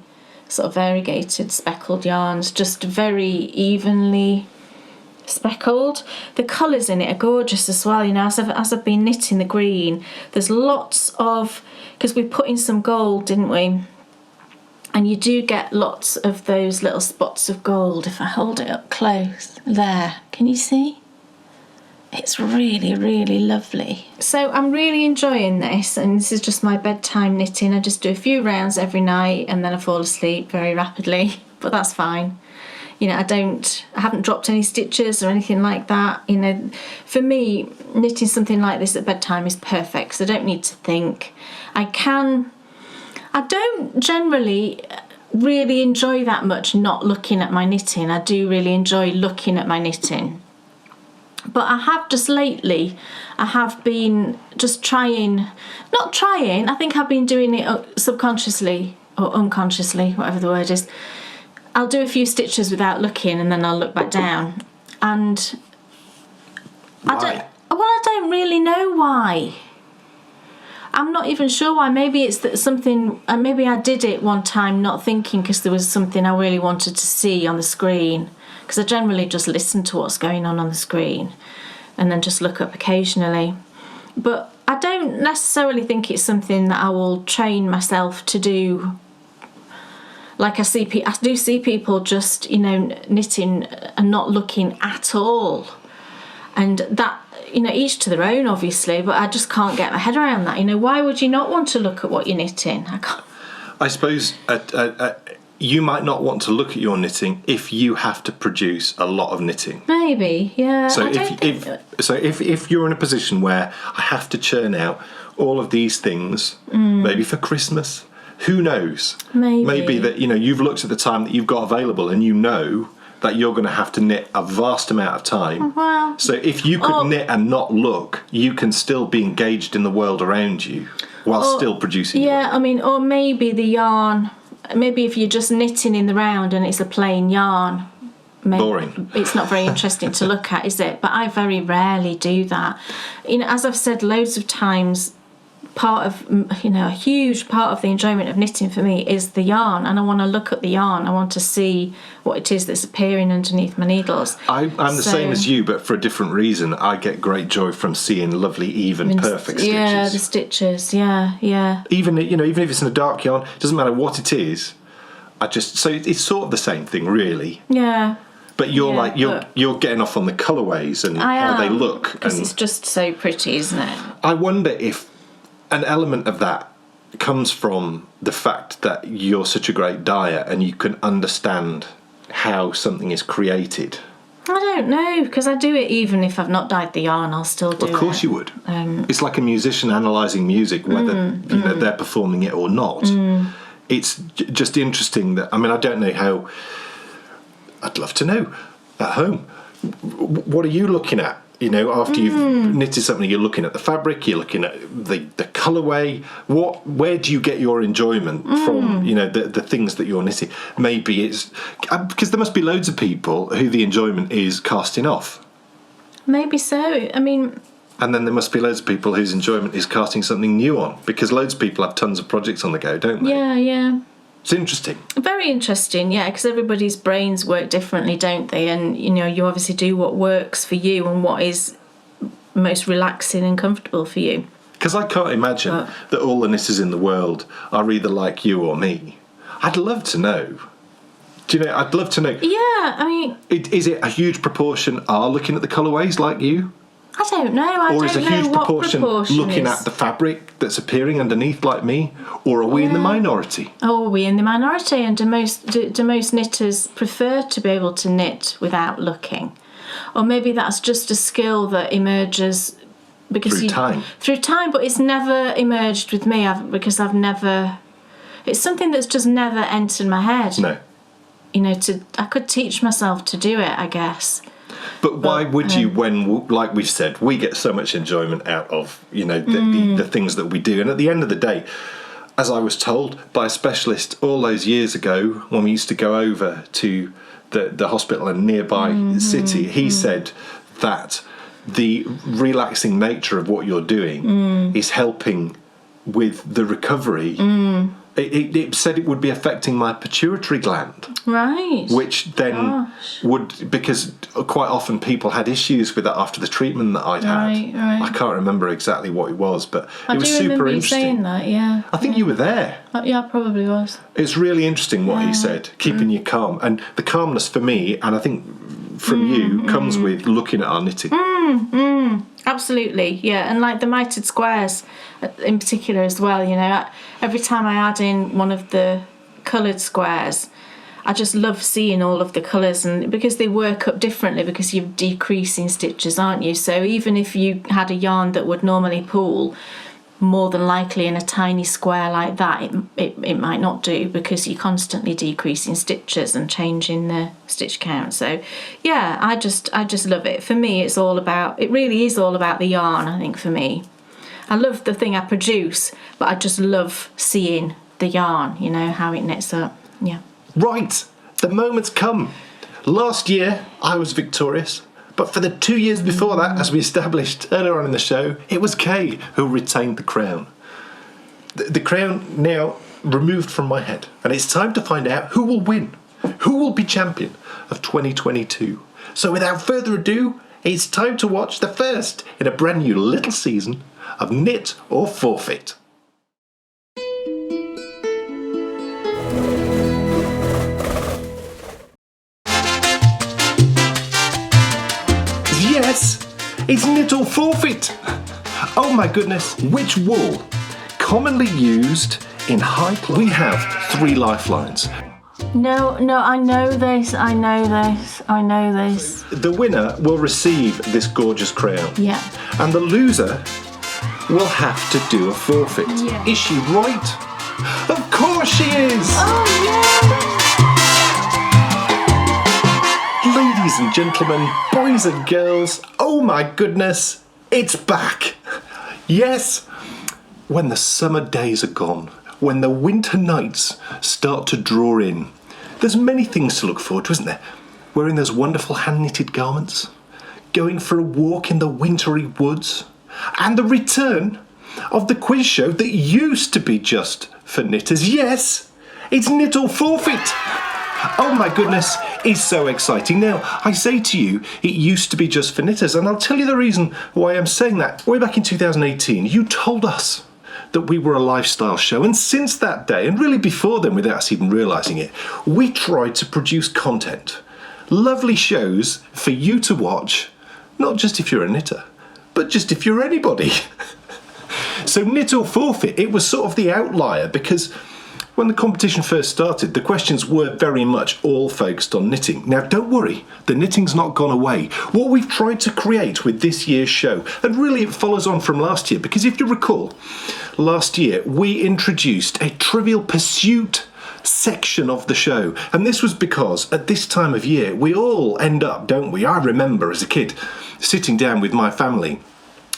sort of variegated speckled yarns, just very evenly speckled. The colours in it are gorgeous as well. You know, as I've been knitting the green, there's lots of, because we put in some gold, didn't we? And you do get lots of those little spots of gold. If I hold it up close, there, can you see? It's really, really lovely. So I'm really enjoying this, and this is just my bedtime knitting. I just do a few rounds every night and then I fall asleep very rapidly, but that's fine. You know, I haven't dropped any stitches or anything like that. You know, for me, knitting something like this at bedtime is perfect because I don't need to think. I don't generally really enjoy that much not looking at my knitting. I do really enjoy looking at my knitting. But I have just lately, I have been just I think I've been doing it subconsciously or unconsciously, whatever the word is. I'll do a few stitches without looking, and then I'll look back down. And Why? I don't really know why. I'm not even sure why. Maybe it's that something, maybe I did it one time not thinking because there was something I really wanted to see on the screen. Because I generally just listen to what's going on the screen and then just look up occasionally. But I don't necessarily think it's something that I will train myself to do. Like I do see people just, you know, knitting and not looking at all. And that each to their own, obviously, but I just can't get my head around that. Why would you not want to look at what you're knitting? I can't. I suppose you might not want to look at your knitting if you have to produce a lot of knitting. Maybe, yeah. So if you're in a position where I have to churn out all of these things, maybe for Christmas, who knows? Maybe that you've looked at the time that you've got available, and that you're going to have to knit a vast amount of time. Well, so if you could knit and not look, you can still be engaged in the world around you while still producing. Yeah, or maybe the yarn. Maybe if you're just knitting in the round and it's a plain yarn, boring. It's not very interesting to look at, is it? But I very rarely do that. As I've said loads of times, a huge part of the enjoyment of knitting for me is the yarn, and I want to look at the yarn. I want to see what it is that's appearing underneath my needles. I'm the same as you, but for a different reason. I get great joy from seeing lovely, even, perfect stitches. Yeah, the stitches. Yeah. Even if it's in a dark yarn, it doesn't matter what it is. So it's sort of the same thing, really. Yeah. But you're getting off on the colourways and how they look, because it's just so pretty, isn't it? I wonder if an element of that comes from the fact that you're such a great dyer and you can understand how something is created. I don't know, because I do it even if I've not dyed the yarn. I'll still do it. Of course you would. It's like a musician analysing music, whether they're performing it or not. It's just interesting that, I don't know how. I'd love to know at home. What are you looking at? After you've knitted something, you're looking at the fabric, you're looking at the colourway. Where do you get your enjoyment from? The things that you're knitting. Maybe it's because there must be loads of people who the enjoyment is casting off. Maybe so. And then there must be loads of people whose enjoyment is casting something new on, because loads of people have tons of projects on the go, don't they? Yeah. It's interesting. Very interesting, yeah, because everybody's brains work differently, don't they? And, you obviously do what works for you and what is most relaxing and comfortable for you. Because I can't imagine that all the knitters in the world are either like you or me. I'd love to know. I'd love to know. Yeah, Is it a huge proportion are looking at the colourways like you? I don't know. Or is a huge proportion looking at the fabric that's appearing underneath like me? Or are we in the minority? Oh, are we in the minority? And do most knitters prefer to be able to knit without looking? Or maybe that's just a skill that emerges because through time, but it's never emerged with me because I've never. It's something that's just never entered my head. No. I could teach myself to do it, I guess. But why would you, when, like we've said, we get so much enjoyment out of, the things that we do. And at the end of the day, as I was told by a specialist all those years ago, when we used to go over to the hospital in a nearby city, he said that the relaxing nature of what you're doing is helping with the recovery. It said it would be affecting my pituitary gland. Right. Which then would, because quite often people had issues with that after the treatment that I'd had. Right. I can't remember exactly what it was, but it was super interesting. I do remember you saying that, yeah. I think you were there. Yeah, I probably was. It's really interesting what he said, keeping you calm. And the calmness for me, and I think from you, comes with looking at our knitting. Absolutely, yeah. And like the mitered squares in particular as well, every time I add in one of the coloured squares, I just love seeing all of the colours, and because they work up differently because you're decreasing stitches, aren't you? So even if you had a yarn that would normally pool, more than likely in a tiny square like that it might not do, because you're constantly decreasing stitches and changing the stitch count. So yeah, I just love it. For me, it really is all about the yarn. I think for me, I love the thing I produce, but I just love seeing the yarn, how it knits up. Yeah. Right, the moment's come. Last year I was victorious, but for the 2 years before that, as we established earlier on in the show, it was Kay who retained the crown. The crown now removed from my head, and it's time to find out who will win, who will be champion of 2022. So without further ado, it's time to watch the first in a brand new little season of Knit or Forfeit. Yes, it's Knit of Forfeit. Oh my goodness. Which wool? Commonly used in high class. We have 3 lifelines. No, I know this. The winner will receive this gorgeous crown. Yeah. And the loser will have to do a forfeit. Yeah. Is she right? Of course she is! Oh, yeah! Ladies and gentlemen, boys and girls, oh my goodness, it's back! Yes, when the summer days are gone, when the winter nights start to draw in, there's many things to look forward to, isn't there? Wearing those wonderful hand-knitted garments, going for a walk in the wintry woods, and the return of the quiz show that used to be just for knitters. Yes, it's Knit of Forfeit. Oh my goodness, it's so exciting. Now, I say to you, it used to be just for knitters, and I'll tell you the reason why I'm saying that. Way back in 2018, you told us that we were a lifestyle show, and since that day, and really before then without us even realising it, we tried to produce content. Lovely shows for you to watch, not just if you're a knitter, but just if you're anybody. So Knit or Forfeit, it was sort of the outlier because when the competition first started, the questions were very much all focused on knitting. Now, don't worry, the knitting's not gone away. What we've tried to create with this year's show, and really it follows on from last year, because if you recall, last year we introduced a Trivial Pursuit section of the show. And this was because at this time of year, we all end up, don't we? I remember as a kid sitting down with my family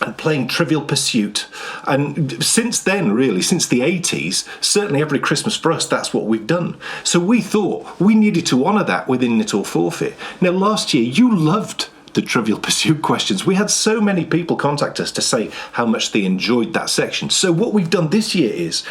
and playing Trivial Pursuit. And since then, really, since the 80s, certainly every Christmas for us, that's what we've done. So we thought we needed to honour that within Knit or Forfeit. Now, last year, you loved the Trivial Pursuit questions. We had so many people contact us to say how much they enjoyed that section. So what we've done this year is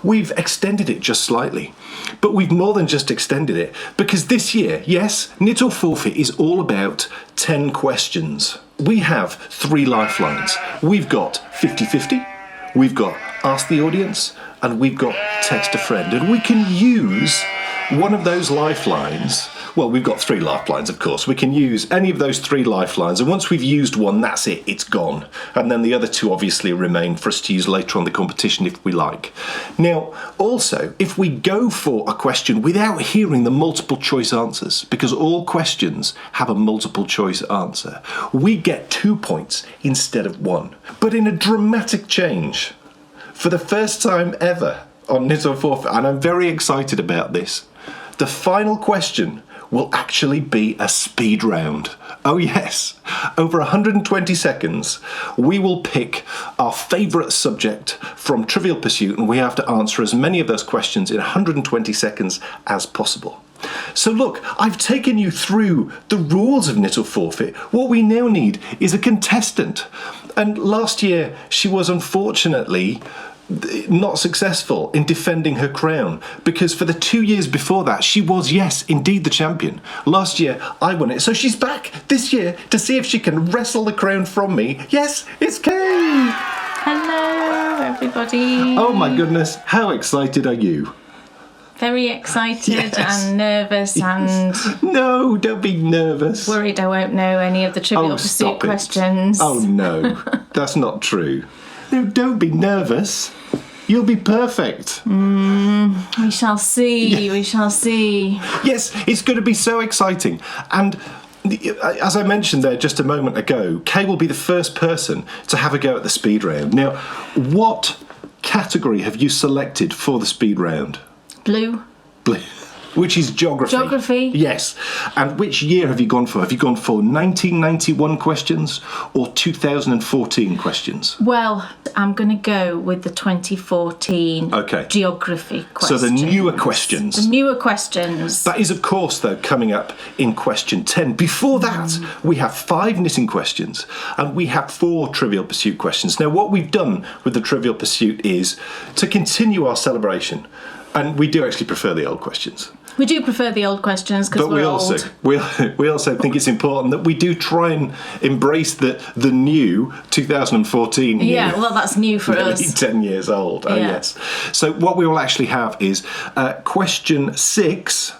we've extended it just slightly. But we've more than just extended it, because this year, yes, Knit or Forfeit is all about 10 questions. We have 3 lifelines. We've got 50-50, we've got Ask the Audience, and we've got Text a Friend. And we can use one of those lifelines. Well, we've got 3 lifelines, of course. We can use any of those 3 lifelines, and once we've used one, that's it, it's gone. And then the other 2 obviously remain for us to use later on the competition if we like. Now, also, if we go for a question without hearing the multiple choice answers, because all questions have a multiple choice answer, we get 2 points instead of 1. But in a dramatic change, for the first time ever on Knit or Forfeit, and I'm very excited about this, the final question will actually be a speed round. Oh yes, over 120 seconds, we will pick our favourite subject from Trivial Pursuit, and we have to answer as many of those questions in 120 seconds as possible. So look, I've taken you through the rules of Knit or Forfeit. What we now need is a contestant. And last year, she was unfortunately not successful in defending her crown, because for the 2 years before that she was, yes, indeed the champion. Last year I won it, so she's back this year to see if she can wrestle the crown from me. Yes, it's Kay! Hello everybody. Oh my goodness, how excited are you? Very excited. Yes. And nervous and No, don't be nervous. worried I won't know any of the Trivial Pursuit stop it. questions. Oh no, that's not true. No, don't be nervous. You'll be perfect. We shall see, we shall see. Yes, it's going to be so exciting. And as I mentioned there just a moment ago, Kay will be the first person to have a go at the speed round. Now, what category have you selected for the speed round? Blue. Blue. Which is geography. Geography. Yes. And which year have you gone for? Have you gone for 1991 questions or 2014 questions? Well, I'm going to go with the 2014 geography questions. So the newer questions. The newer questions. That is, of course, though, coming up in question 10. Before that, we have 5 knitting questions and we have 4 Trivial Pursuit questions. Now, what we've done with the Trivial Pursuit is to continue our celebration. And we do actually prefer the old questions. We do prefer the old questions because we're old. We also think it's important that we do try and embrace the new 2014 year. Yeah, well, that's new for us. 10 years old. Oh, yeah. yes. So what we will actually have is question 6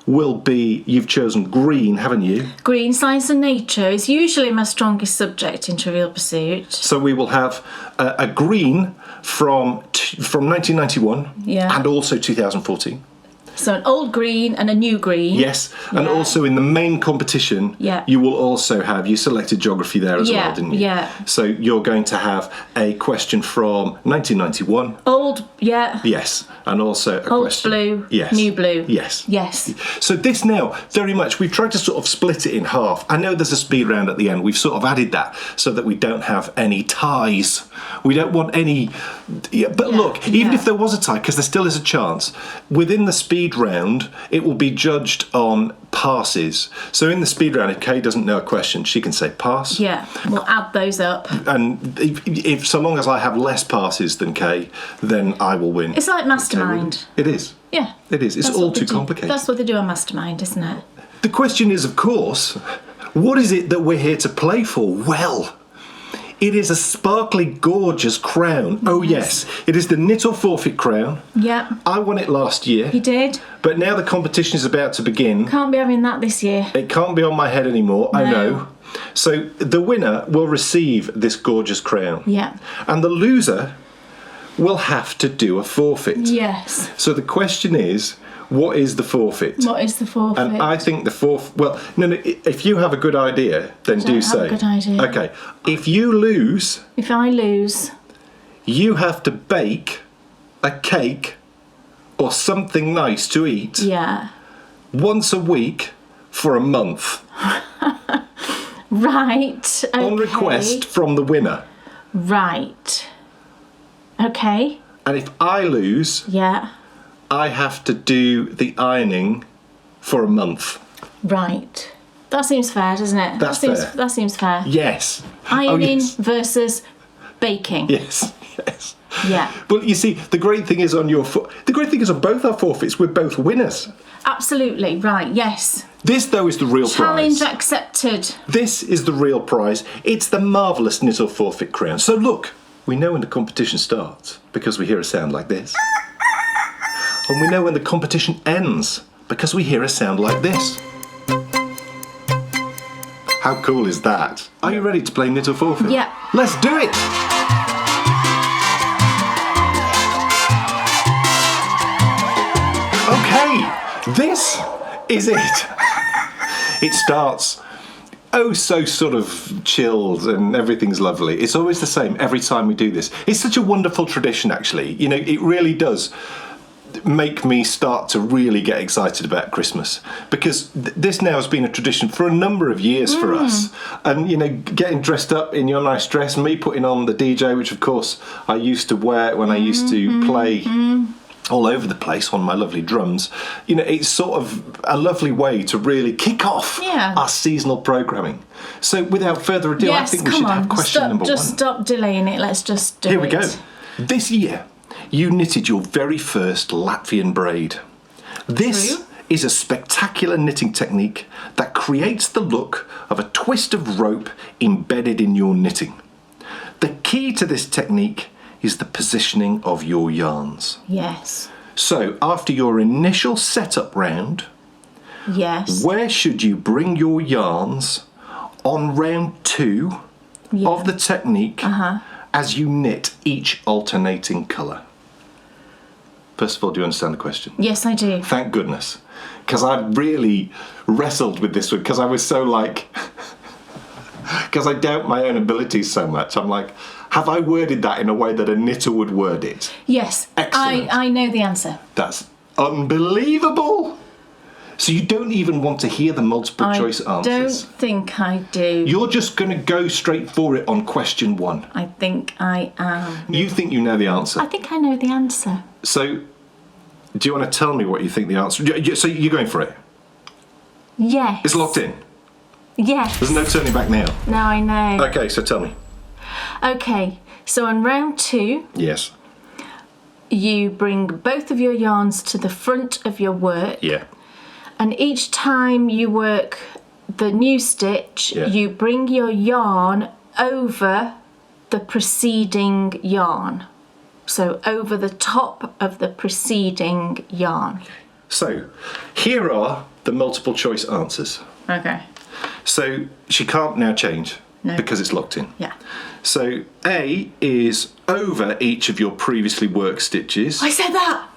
will be, you've chosen green, haven't you? Green, science and nature is usually my strongest subject in Trivial Pursuit. So we will have a green from 1991 and also 2014. So an old green and a new green. Yes, and also in the main competition, you will also have, you selected geography there as well, didn't you? Yeah. So you're going to have a question from 1991. Old, Yes, and also a old question. blue, Yes. new blue. Yes. Yes. So this now, very much, we've tried to sort of split it in half. I know there's a speed round at the end. We've sort of added that so that we don't have any ties. We don't want any... look, even if there was a tie, because there still is a chance, within the speed round, it will be judged on passes. So in the speed round, if Kay doesn't know a question, she can say pass. Yeah, we'll add those up. And if so long as I have less passes than Kay, then I will win. It's like Mastermind. It is. Yeah. It is. It's That's all what they too do. complicated. That's what they do on Mastermind, isn't it? The question is, of course, what is it that we're here to play for? Well, it is a sparkly, gorgeous crown. Oh, yes. It is the Knit of Forfeit crown. Yeah. I won it last year. You did. But now the competition is about to begin. Can't be having that this year. It can't be on my head anymore, I know. So the winner will receive this gorgeous crown. Yeah. And the loser will have to do a forfeit. Yes. So the question is, what is the forfeit? What is the forfeit? And I think the forfeit... Well, no, if you have a good idea, then do say. I have a good idea. Okay. If you lose... If I lose... You have to bake a cake or something nice to eat once a week for a month. Right. Okay. On request from the winner. Right. Okay. And if I lose... I have to do the ironing for a month. Right. That seems fair, doesn't it? That's fair. That seems fair. Yes. Ironing versus baking. Yes. Yes. Yeah. Well, you see, the great thing is on both our forfeits, we're both winners. Absolutely. Right. Yes. This, though, is the real prize. Challenge accepted. This is the real prize. It's the marvellous Knit of Forfeit crown. So look, we know when the competition starts because we hear a sound like this. And we know when the competition ends because we hear a sound like this. How cool is that? Are you ready to play Knit or Forfeit? Yeah. Let's do it! Okay, this is it. It starts so sort of chilled and everything's lovely. It's always the same every time we do this. It's such a wonderful tradition, actually. You know, it really does make me start to really get excited about Christmas because this now has been a tradition for a number of years for us. And, you know, getting dressed up in your nice dress, me putting on the DJ, which of course I used to wear when I used to play all over the place on my lovely drums. You know, it's sort of a lovely way to really kick off our seasonal programming. So without further ado, I think we should have question number one. Just stop delaying it. Let's just do it. Here we go. This year, you knitted your very first Latvian braid. This is a spectacular knitting technique that creates the look of a twist of rope embedded in your knitting. The key to this technique is the positioning of your yarns. Yes. So, after your initial setup round, where should you bring your yarns on round 2 of the technique as you knit each alternating colour? First of all, do you understand the question? Yes, I do. Thank goodness. Because I really wrestled with this one, because I was so like... Because I doubt my own abilities so much. I'm like, have I worded that in a way that a knitter would word it? Yes. Excellent. I know the answer. That's unbelievable. So you don't even want to hear the multiple choice I answers? don't think I do. You're just going to go straight for it on question 1. I think I am. You think you know the answer? I think I know the answer. So, do you want to tell me what you think the answer... So you're going for it? Yes. It's locked in? Yes. There's no turning back now? No, I know. Okay, so tell me. Okay, so on round 2... Yes. You bring both of your yarns to the front of your work. Yeah. And each time you work the new stitch, you bring your yarn over the preceding yarn. So over the top of the preceding yarn. So, here are the multiple choice answers. Okay. So she can't now change because it's locked in. Yeah. So A is over each of your previously worked stitches. I said that!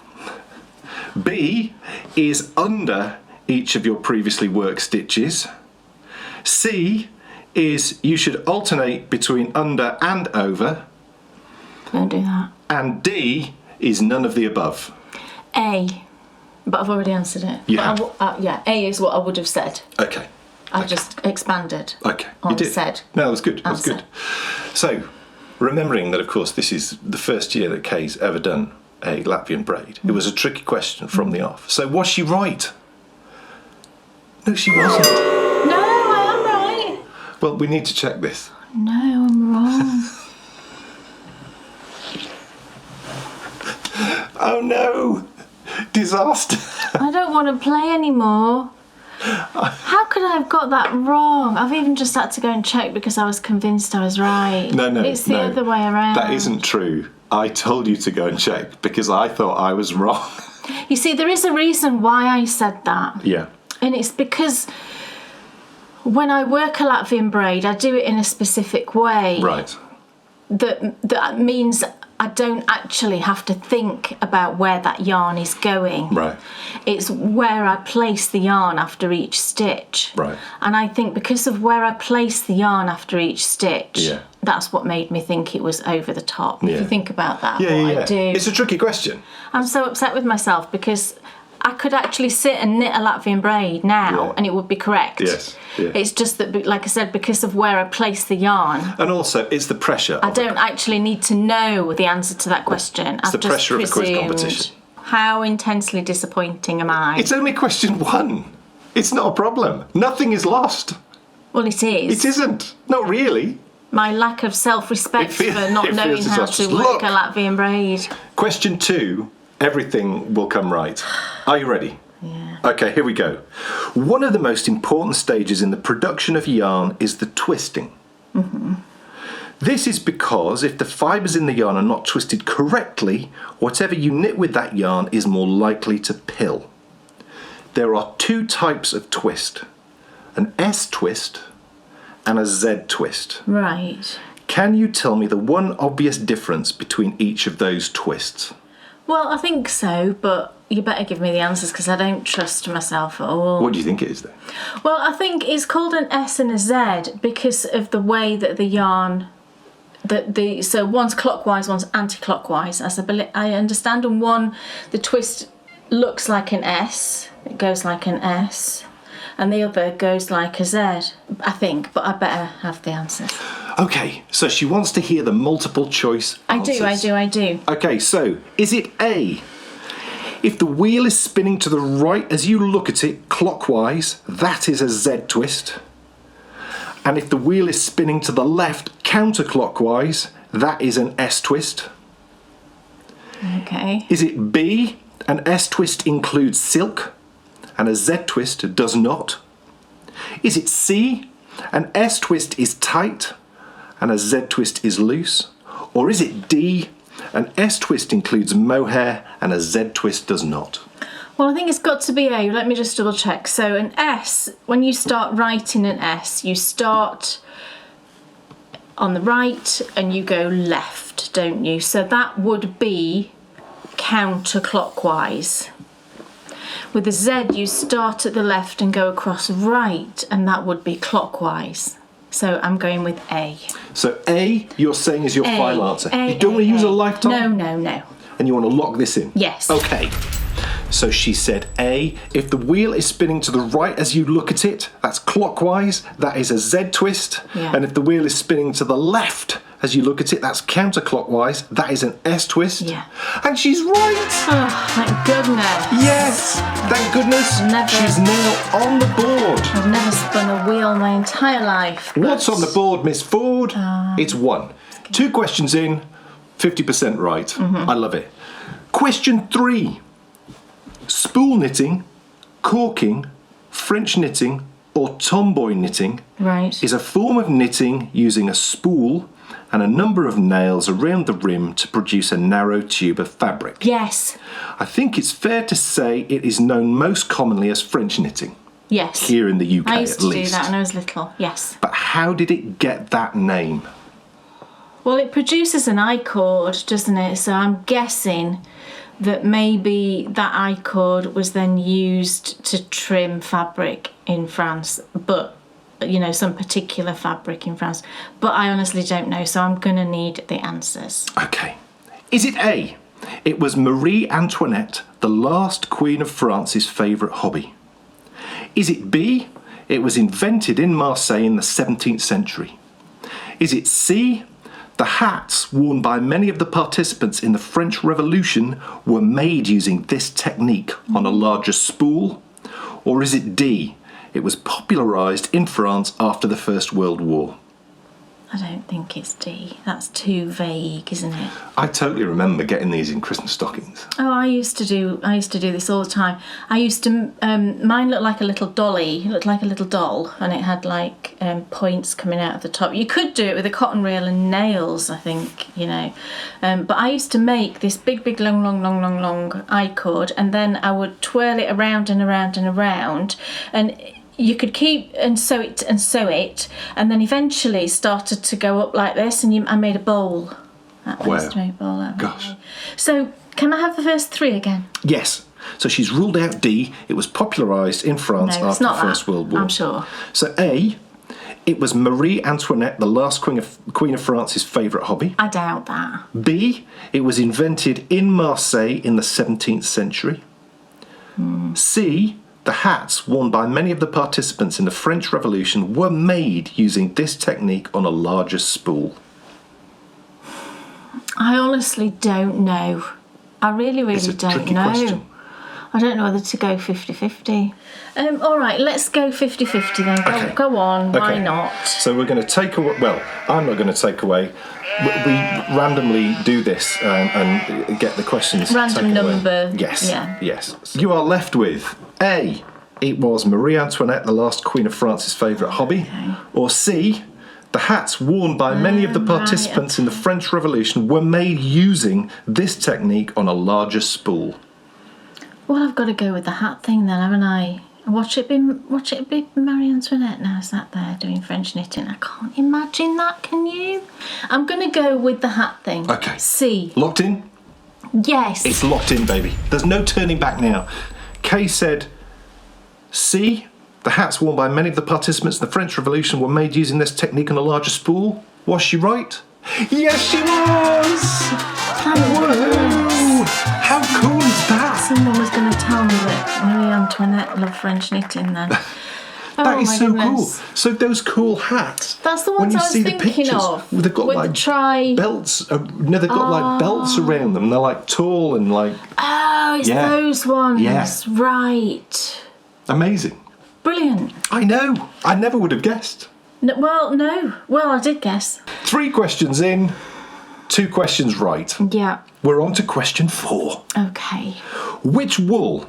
B is under each of your previously worked stitches. C is you should alternate between under and over. Don't do that. And D is none of the above. A. But I've already answered it. You But have? yeah, A is what I would have said. Okay. I just expanded Okay. on You did. said. No, that was good. That was Answer. good. So, remembering that, of course, this is the first year that Kay's ever done a Latvian braid, it was a tricky question from the off. So, was she right? No, she wasn't. No, I am right. Well, we need to check this. No, I'm wrong. Oh no! Disaster! I don't want to play anymore. How could I have got that wrong? I've even just had to go and check because I was convinced I was right. No, It's the other way around. That isn't true. I told you to go and check because I thought I was wrong. You see, there is a reason why I said that. Yeah. And it's because when I work a Latvian braid, I do it in a specific way. Right. That means I don't actually have to think about where that yarn is going. Right. It's where I place the yarn after each stitch. Right. And I think because of where I place the yarn after each stitch, Yeah. that's what made me think it was over the top. Yeah. If you think about that, Yeah, what yeah. I do. It's a tricky question. I'm so upset with myself because I could actually sit and knit a Latvian braid now Yeah. and it would be correct. Yes, yeah. It's just that, like I said, because of where I place the yarn, And also, it's the pressure. I don't actually need to know the answer to that question. I've the just pressure of a quiz presumed. competition. How intensely disappointing am I? It's only question one. It's not a problem. Nothing is lost. Well, it is. It isn't. Not really. My lack of self-respect It feel- for not it knowing feels as how much to as, work look. a Latvian braid. Question 2, everything will come right. Are you ready? Yeah. Okay, here we go. One of the most important stages in the production of yarn is the twisting. This is because if the fibres in the yarn are not twisted correctly, whatever you knit with that yarn is more likely to pill. There are 2 types of twist, an S twist and a Z twist. Right. Can you tell me the one obvious difference between each of those twists? Well, I think so, but you better give me the answers because I don't trust myself at all. What do you think it is then? Well, I think it's called an S and a Z because of the way that the yarn, so one's clockwise, one's anti-clockwise, as I understand, and one, the twist looks like an S, it goes like an S, and the other goes like a Z, I think, but I better have the answers. Okay, so she wants to hear the multiple choice answers. I do. Okay, so is it A? If the wheel is spinning to the right as you look at it clockwise, that is a Z twist. And if the wheel is spinning to the left counterclockwise, that is an S twist. Okay. Is it B? An S twist includes silk and a Z twist does not. Is it C? An S twist is tight and a Z twist is loose. Or is it D? An S twist includes mohair and a Z twist does not. Well, I think it's got to be A. Let me just double check. So an S, when you start writing an S, you start on the right and you go left, don't you? So that would be counterclockwise. With a Z, you start at the left and go across right, and that would be clockwise. So I'm going with A. So A, you're saying is your A, final answer. A, You don't want to use a lifetime? No. And you want to lock this in? Yes. Okay. So she said A. If the wheel is spinning to the right as you look at it, that's clockwise, that is a Z twist. Yeah. And if the wheel is spinning to the left as you look at it, that's counterclockwise, that is an S twist. Yeah. And she's right! Oh, thank goodness. Yes! Thank goodness Never. she's now on the board. I've never spun a wheel my entire life. but- What's on the board, Miss Ford? It's 1. 2 questions in, 50% right. I love it. Question 3. Spool knitting, corking, French knitting, or tomboy knitting Right. is a form of knitting using a spool and a number of nails around the rim to produce a narrow tube of fabric. Yes. I think it's fair to say it is known most commonly as French knitting. Yes. Here in the UK, I used at to least. do that when I was little. Yes. But how did it get that name? Well, it produces an I chord, doesn't it? So I'm guessing that maybe that I chord was then used to trim fabric in France, but some particular fabric in France. But I honestly don't know, so I'm going to need the answers. Okay. Is it A? It was Marie Antoinette, the last Queen of France's favourite hobby. Is it B? It was invented in Marseille in the 17th century. Is it C? The hats worn by many of the participants in the French Revolution were made using this technique on a larger spool? Or is it D? It was popularised in France after the First World War. I don't think it's D. That's too vague, isn't it? I totally remember getting these in Christmas stockings. Oh, I used to do this all the time. I used to mine looked like a little dolly. It looked like a little doll, and it had like points coming out of the top. You could do it with a cotton reel and nails, I think, but I used to make this big long I cord, and then I would twirl it around and around and around, and you could keep and sew it, and then eventually started to go up like this, and I made a bowl. Wow. Straight bowl out. Gosh. So, can I have the first three again? Yes. So she's ruled out D. It was popularised in France No, it's after not the First that, World War. I'm sure. So A, it was Marie Antoinette, the last Queen of France's favourite hobby. I doubt that. B, it was invented in Marseille in the 17th century. C, the hats worn by many of the participants in the French Revolution were made using this technique on a larger spool. I honestly don't know. I really It's a don't tricky know. question. I don't know whether to go 50-50. All right, let's go 50-50 then. Okay. Go on, why Okay. not? So we're going to take away. Well, I'm not going to take away. We randomly do this and get the questions. Random taken away. number. Yes. Yeah. Yes. You are left with A. It was Marie Antoinette, the last Queen of France's favourite hobby, Okay. or C. The hats worn by many of the participants in the French Revolution were made using this technique on a larger spool. Well, I've got to go with the hat thing then, haven't I? Watch it be Marie Antoinette now sat there doing French knitting. I can't imagine that, can you? I'm going to go with the hat thing. Okay. C. Locked in? Yes. It's locked in, baby. There's no turning back now. Kay said C. The hats worn by many of the participants in the French Revolution were made using this technique on a larger spool. Was she right? Yes, she was! Woohoo! How cool is that? Someone was going to tell me that Marie Antoinette loved French knitting then. That is my so goodness. cool. So those cool hats. That's the when ones you I was see the thinking pictures, of. they've got With like the belts. No, they've got like belts around them. They're like tall and like Oh, it's Yeah. those ones. Yeah. Right. amazing. Brilliant. I know. I never would have guessed. No. Well, I did guess. 3 questions in, 2 questions right. Yeah. We're on to question 4. Okay. Which wool,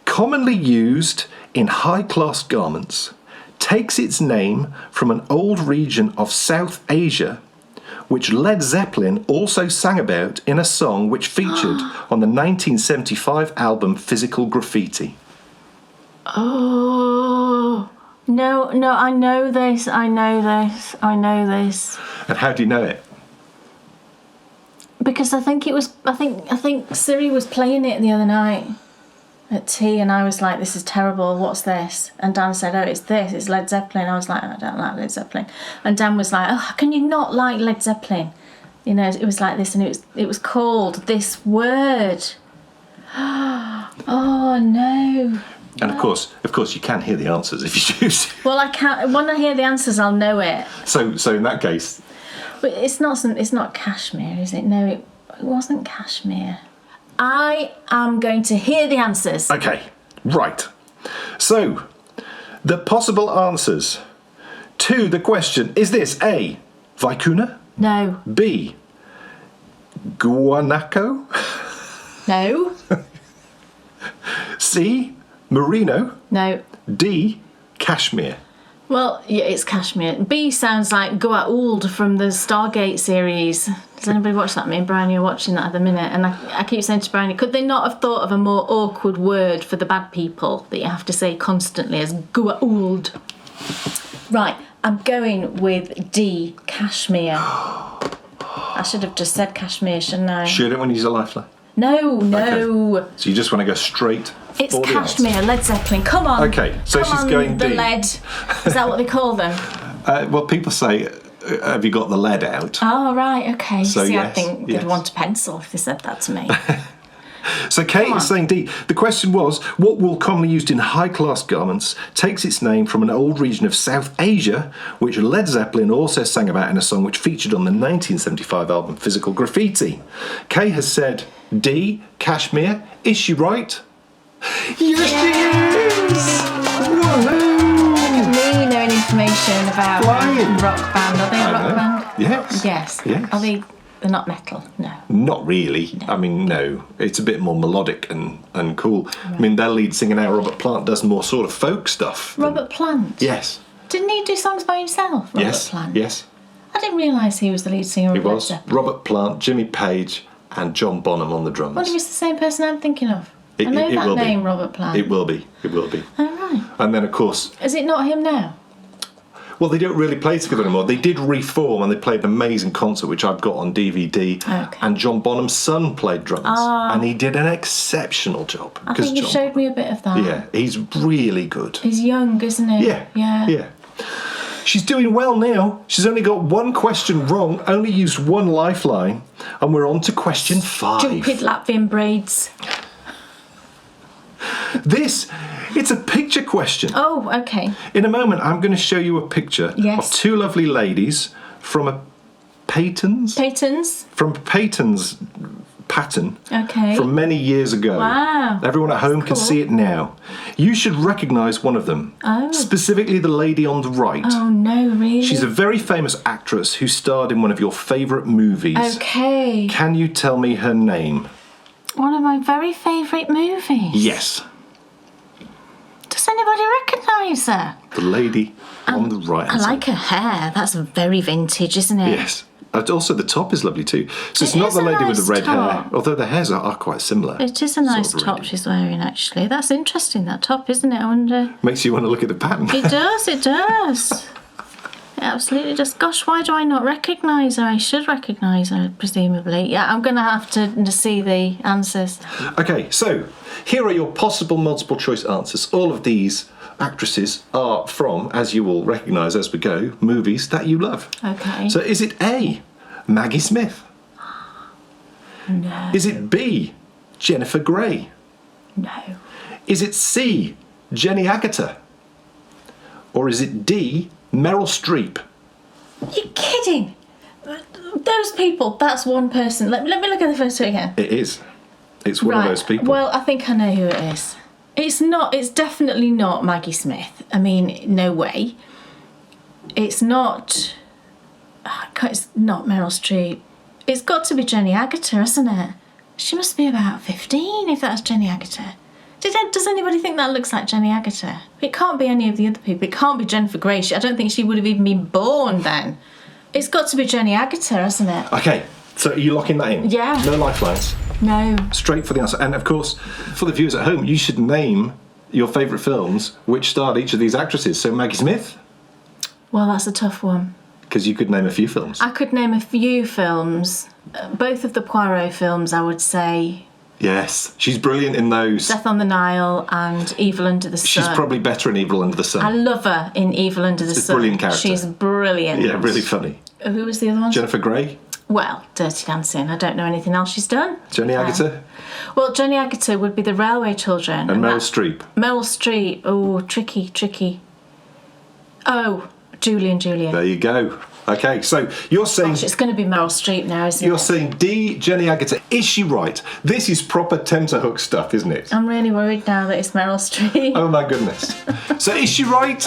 commonly used in high-class garments, takes its name from an old region of South Asia, which Led Zeppelin also sang about in a song which featured on the 1975 album Physical Graffiti? Oh. No, I know this. And how do you know it? Because I think Siri was playing it the other night at tea, and I was like, this is terrible, what's this? And Dan said, oh, it's this, it's Led Zeppelin. I was like, I don't like Led Zeppelin. And Dan was like, oh, how can you not like Led Zeppelin? It was like this, and it was called this word. Oh no. And of course, you can hear the answers if you choose. Well, I can't. When I hear the answers, I'll know it. So in that case, But it's not cashmere, is it? No, it wasn't cashmere. I am going to hear the answers. okay, right. So, the possible answers to the question is this: A, Vicuna, No. B, Guanaco, No. C, Merino, No. D, Cashmere. Well, yeah, it's cashmere. B sounds like Goa'uld from the Stargate series. Does anybody watch that? Me and Brian are watching that at the minute. And I keep saying to Brian, could they not have thought of a more awkward word for the bad people that you have to say constantly as Goa'uld? Right, I'm going with D, cashmere. I should have just said cashmere, shouldn't I? Should it when you use a lifeline? No. Okay. So you just want to go straight It's for the cashmere, answer. Led Zeppelin. Come on. Okay, so Come she's on, going the D. lead. Is that what they call them? Well, people say, have you got the lead out? Oh, right, okay. So, See, I yes, think yes. they'd want a pencil if they said that to me. So Kate is saying D. The question was, what wool commonly used in high-class garments takes its name from an old region of South Asia, which Led Zeppelin also sang about in a song which featured on the 1975 album Physical Graffiti? Kay has said D, cashmere. Is she right? Yes, she is! Woohoo! Me knowing information about Flying. rock band. Are they a rock band? Yes. Yes. Yes. Are they? They're not metal. No. Not really. I mean, no. It's a bit more melodic and cool. Right. I mean, their lead singer now, Robert Plant, does more sort of folk stuff. Robert Plant? Yes. Didn't he do songs by himself, Robert Plant? Yes. I didn't realise he was the lead singer of Led Zeppelin. Robert Plant, Jimmy Page and John Bonham on the drums. I wonder if it's the same person I'm thinking of. I know that name, Robert Plant. It will be. It will be. Oh, right. And then, of course... Is it not him now? Well, they don't really play together anymore. They did reform and they played an amazing concert, which I've got on DVD. Okay. And John Bonham's son played drums. And he did an exceptional job. I think you showed me a bit of that. Yeah, he's really good. He's young, isn't he? Yeah. She's doing well now. She's only got one question wrong, only used one lifeline, and we're on to question 5. Stupid Latvian braids. It's a picture question. Oh, okay. In a moment, I'm going to show you a picture of 2 lovely ladies from a Peyton's pattern from many years ago. Wow. Everyone at home can see it now. You should recognise one of them. Oh. Specifically the lady on the right. Oh, no, really? She's a very famous actress who starred in one of your favourite movies. Okay. Can you tell me her name? One of my very favourite movies? Yes. Does anybody recognise her? The lady on the right. I like her hair. That's very vintage, isn't it? Yes. And also the top is lovely too. So it's not the lady with the red hair, although the hairs are quite similar. It is a nice top she's wearing, actually. That's interesting, that top, isn't it? I wonder... Makes you want to look at the pattern. It does. It absolutely does. Gosh, why do I not recognise her? I should recognise her, presumably. Yeah, I'm going to have to see the answers. Okay, so here are your possible multiple choice answers. All of these actresses are from, as you will recognise as we go, movies that you love. Okay. So is it A, Maggie Smith? No. Is it B, Jennifer Grey? No. Is it C, Jenny Agutter? Or is it D, Meryl Streep? You're kidding. Those people, that's one person. Let me look at the first two again. It is. It's one of those people. Well, I think I know who it is. It's definitely not Maggie Smith. I mean, no way. It's not Meryl Streep. It's got to be Jenny Agutter, isn't it? She must be about 15 if that's Jenny Agutter. Does anybody think that looks like Jenny Agutter? It can't be any of the other people. It can't be Jennifer Grey. I don't think she would have even been born then. It's got to be Jenny Agutter, hasn't it? Okay, so are you locking that in? Yeah. No lifelines? No. Straight for the answer. And of course, for the viewers at home, you should name your favourite films which starred each of these actresses. So Maggie Smith? Well, that's a tough one. Because you could name a few films. I could name a few films. Both of the Poirot films, I would say. Yes, she's brilliant in those. Death on the Nile and Evil Under the Sun. She's probably better in Evil Under the Sun. I love her in Evil Under the Sun. She's a brilliant character. She's brilliant. Yeah, really funny. Who was the other one? Jennifer Grey. Well, Dirty Dancing. I don't know anything else she's done. Jenny Agutter. Well, Jenny Agutter would be the Railway Children. And Meryl Streep. Meryl Streep. Oh, tricky. Oh, Julie and Julia. There you go. Okay, so you're saying... Gosh, it's going to be Meryl Streep now, isn't it? You're saying D, Jenny Agutter. Is she right? This is proper tenterhook stuff, isn't it? I'm really worried now that it's Meryl Streep. Oh my goodness. So is she right?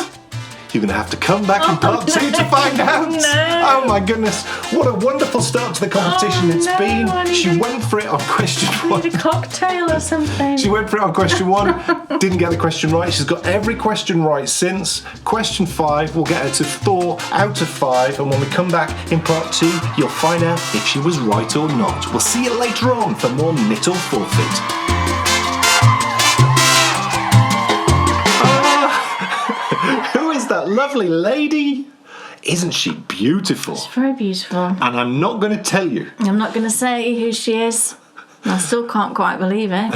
You're going to have to come back in part 2 to find out. No. Oh my goodness, what a wonderful start to the competition it's been. She went for it on question 1. Need a cocktail or something. She went for it on question 1, didn't get the question right. She's got every question right since. Question 5 will get her to 4 out of 5, and when we come back in part 2, you'll find out if she was right or not. We'll see you later on for more Knit or Forfeit. Who is that lovely lady? Isn't she beautiful? It's very beautiful. And I'm not going to tell you. I'm not going to say who she is. I still can't quite believe it.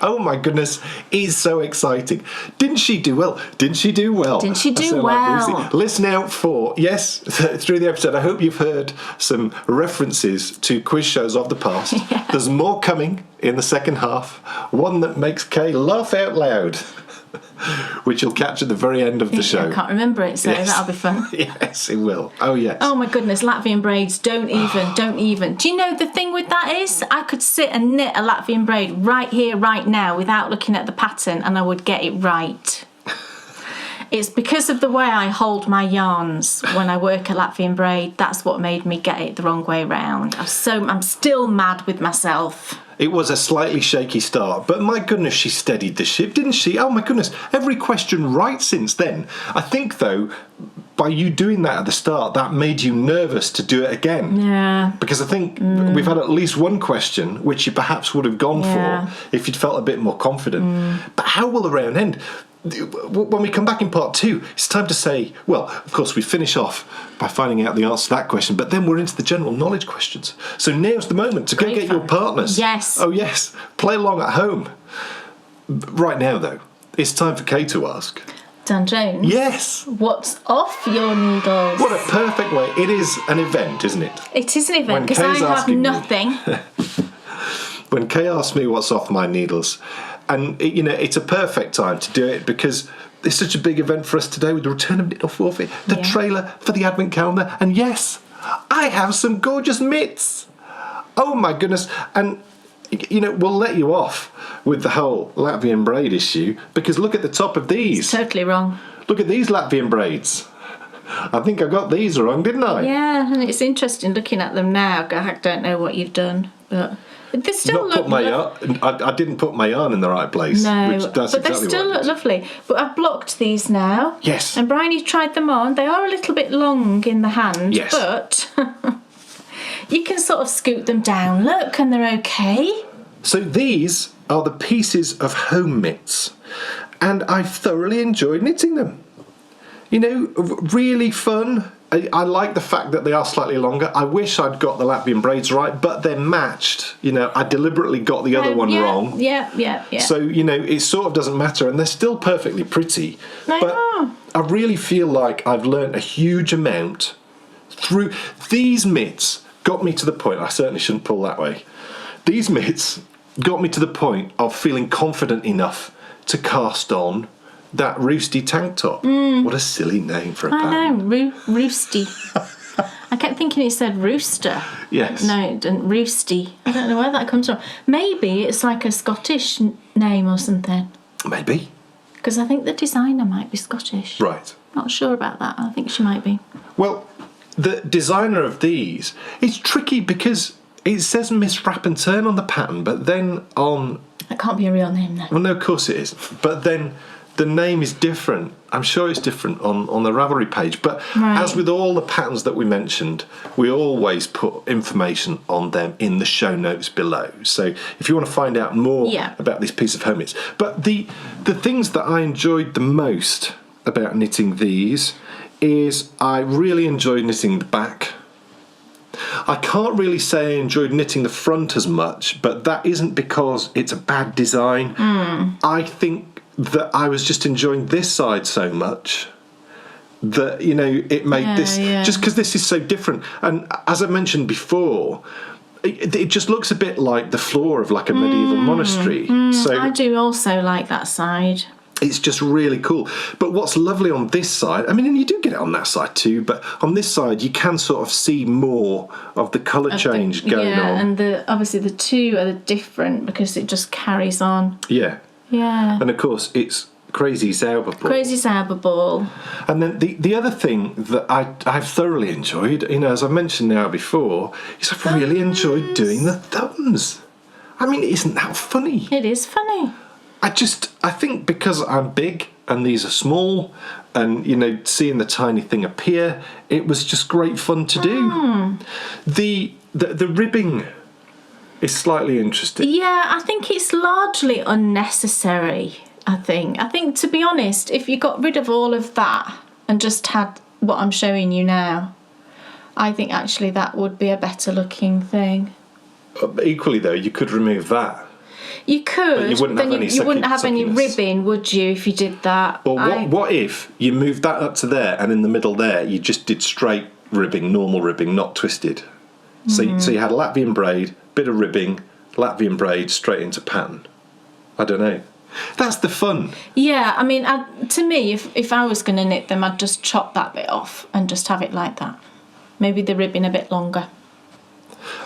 Oh my goodness, it's so exciting. Didn't she do well? Didn't she do well? Didn't she I do sound like well? Brucey. Listen out for, yes, through the episode, I hope you've heard some references to quiz shows of the past. Yeah. There's more coming in the second half. One that makes Kay laugh out loud, which you'll catch at the very end of the show. I can't remember it, so Yes. that'll be fun. Yes, it will. Oh, yes. Oh my goodness, Latvian braids, don't even. Do you know the thing with that is, I could sit and knit a Latvian braid right here, right now, without looking at the pattern, and I would get it right. It's because of the way I hold my yarns when I work a Latvian braid. That's what made me get it the wrong way round. I'm still mad with myself. It was a slightly shaky start, but my goodness, she steadied the ship, didn't she? Oh my goodness, every question right since then. I think, though, by you doing that at the start, that made you nervous to do it again. Yeah. Because I think we've had at least one question which you perhaps would have gone Yeah. for if you'd felt a bit more confident. But how will the round end? When we come back in part 2, it's time to say, well, of course, we finish off by finding out the answer to that question, but then we're into the general knowledge questions. So now's the moment to go Great get your fun. partners. Yes. Oh, yes. Play along at home. Right now, though, it's time for Kay to ask. Dan Jones? Yes. What's off your needles? What a perfect way. It is an event, isn't it? It is an event, When because I Kay's have asking me- nothing. When Kay asked me what's off my needles, and it's a perfect time to do it because it's such a big event for us today with the return of Knit or Forfeit, the Yeah. trailer for the Advent calendar, and yes, I have some gorgeous mitts. Oh my goodness. And we'll let you off with the whole Latvian braid issue because look at the top of these. Totally wrong. Look at these Latvian braids. I think I got these wrong, didn't I? Yeah, and it's interesting looking at them now. I don't know what you've done, but they still look I didn't put my yarn in the right place. No, which that's but they exactly still what I look did. lovely. But I've blocked these now. Yes. And Bryony tried them on. They are a little bit long in the hand, Yes. but you can sort of scoot them down. Look, and they're okay. So these are the pieces of home mitts, and I've thoroughly enjoyed knitting them. Really fun. I like the fact that they are slightly longer. I wish I'd got the Latvian braids right, but they're matched. I deliberately got the other one wrong. Yeah. So, it sort of doesn't matter, and they're still perfectly pretty. They but are. I really feel like I've learnt a huge amount through these mitts. Got me to the point, I certainly shouldn't pull that way. These mitts got me to the point of feeling confident enough to cast on that roosty tank top. What a silly name for a pattern. I know, roosty. I kept thinking it said rooster. Yes. No, it didn't. Roosty. I don't know where that comes from. Maybe it's like a Scottish name or something. Maybe. Because I think the designer might be Scottish. Right. Not sure about that. I think she might be. Well, the designer of these, it's tricky because it says Miss Wrap and Turn on the pattern, but then on... That can't be a real name then. Well, no, of course it is. But then the name is different. I'm sure it's different on the Ravelry page. But Right. as with all the patterns that we mentioned, we always put information on them in the show notes below. So if you want to find out more about this piece of home mitts. But the things that I enjoyed the most about knitting these is I really enjoyed knitting the back. I can't really say I enjoyed knitting the front as much, but that isn't because it's a bad design. I think that I was just enjoying this side so much that, it made this... Just because this is so different. And as I mentioned before, it just looks a bit like the floor of like a medieval monastery. So I do also like that side. It's just really cool. But what's lovely on this side, and you do get it on that side too, but on this side you can sort of see more of the colour change going on. Yeah, and obviously the two are different because it just carries on. Yeah. Yeah. And of course it's Crazy Sauber Ball. Crazy Sauber Ball. And then the other thing that I've thoroughly enjoyed, as I've mentioned now before, is I've really enjoyed doing the thumbs. I mean, isn't that funny? It is funny. I think because I'm big and these are small, and seeing the tiny thing appear, it was just great fun to do. The ribbing is slightly interesting. Yeah, I think it's largely unnecessary. I think to be honest, if you got rid of all of that and just had what I'm showing you now, I think actually that would be a better looking thing. Equally though, you could remove that. You could, but you wouldn't have any ribbing, would you, if you did that? Or what if you moved that up to there, and in the middle there you just did straight ribbing, normal ribbing, not twisted. So you had Latvian braid, bit of ribbing, Latvian braid, straight into pattern. I don't know. That's the fun. Yeah, I mean, to me, if I was going to knit them, I'd just chop that bit off and just have it like that. Maybe the ribbing a bit longer.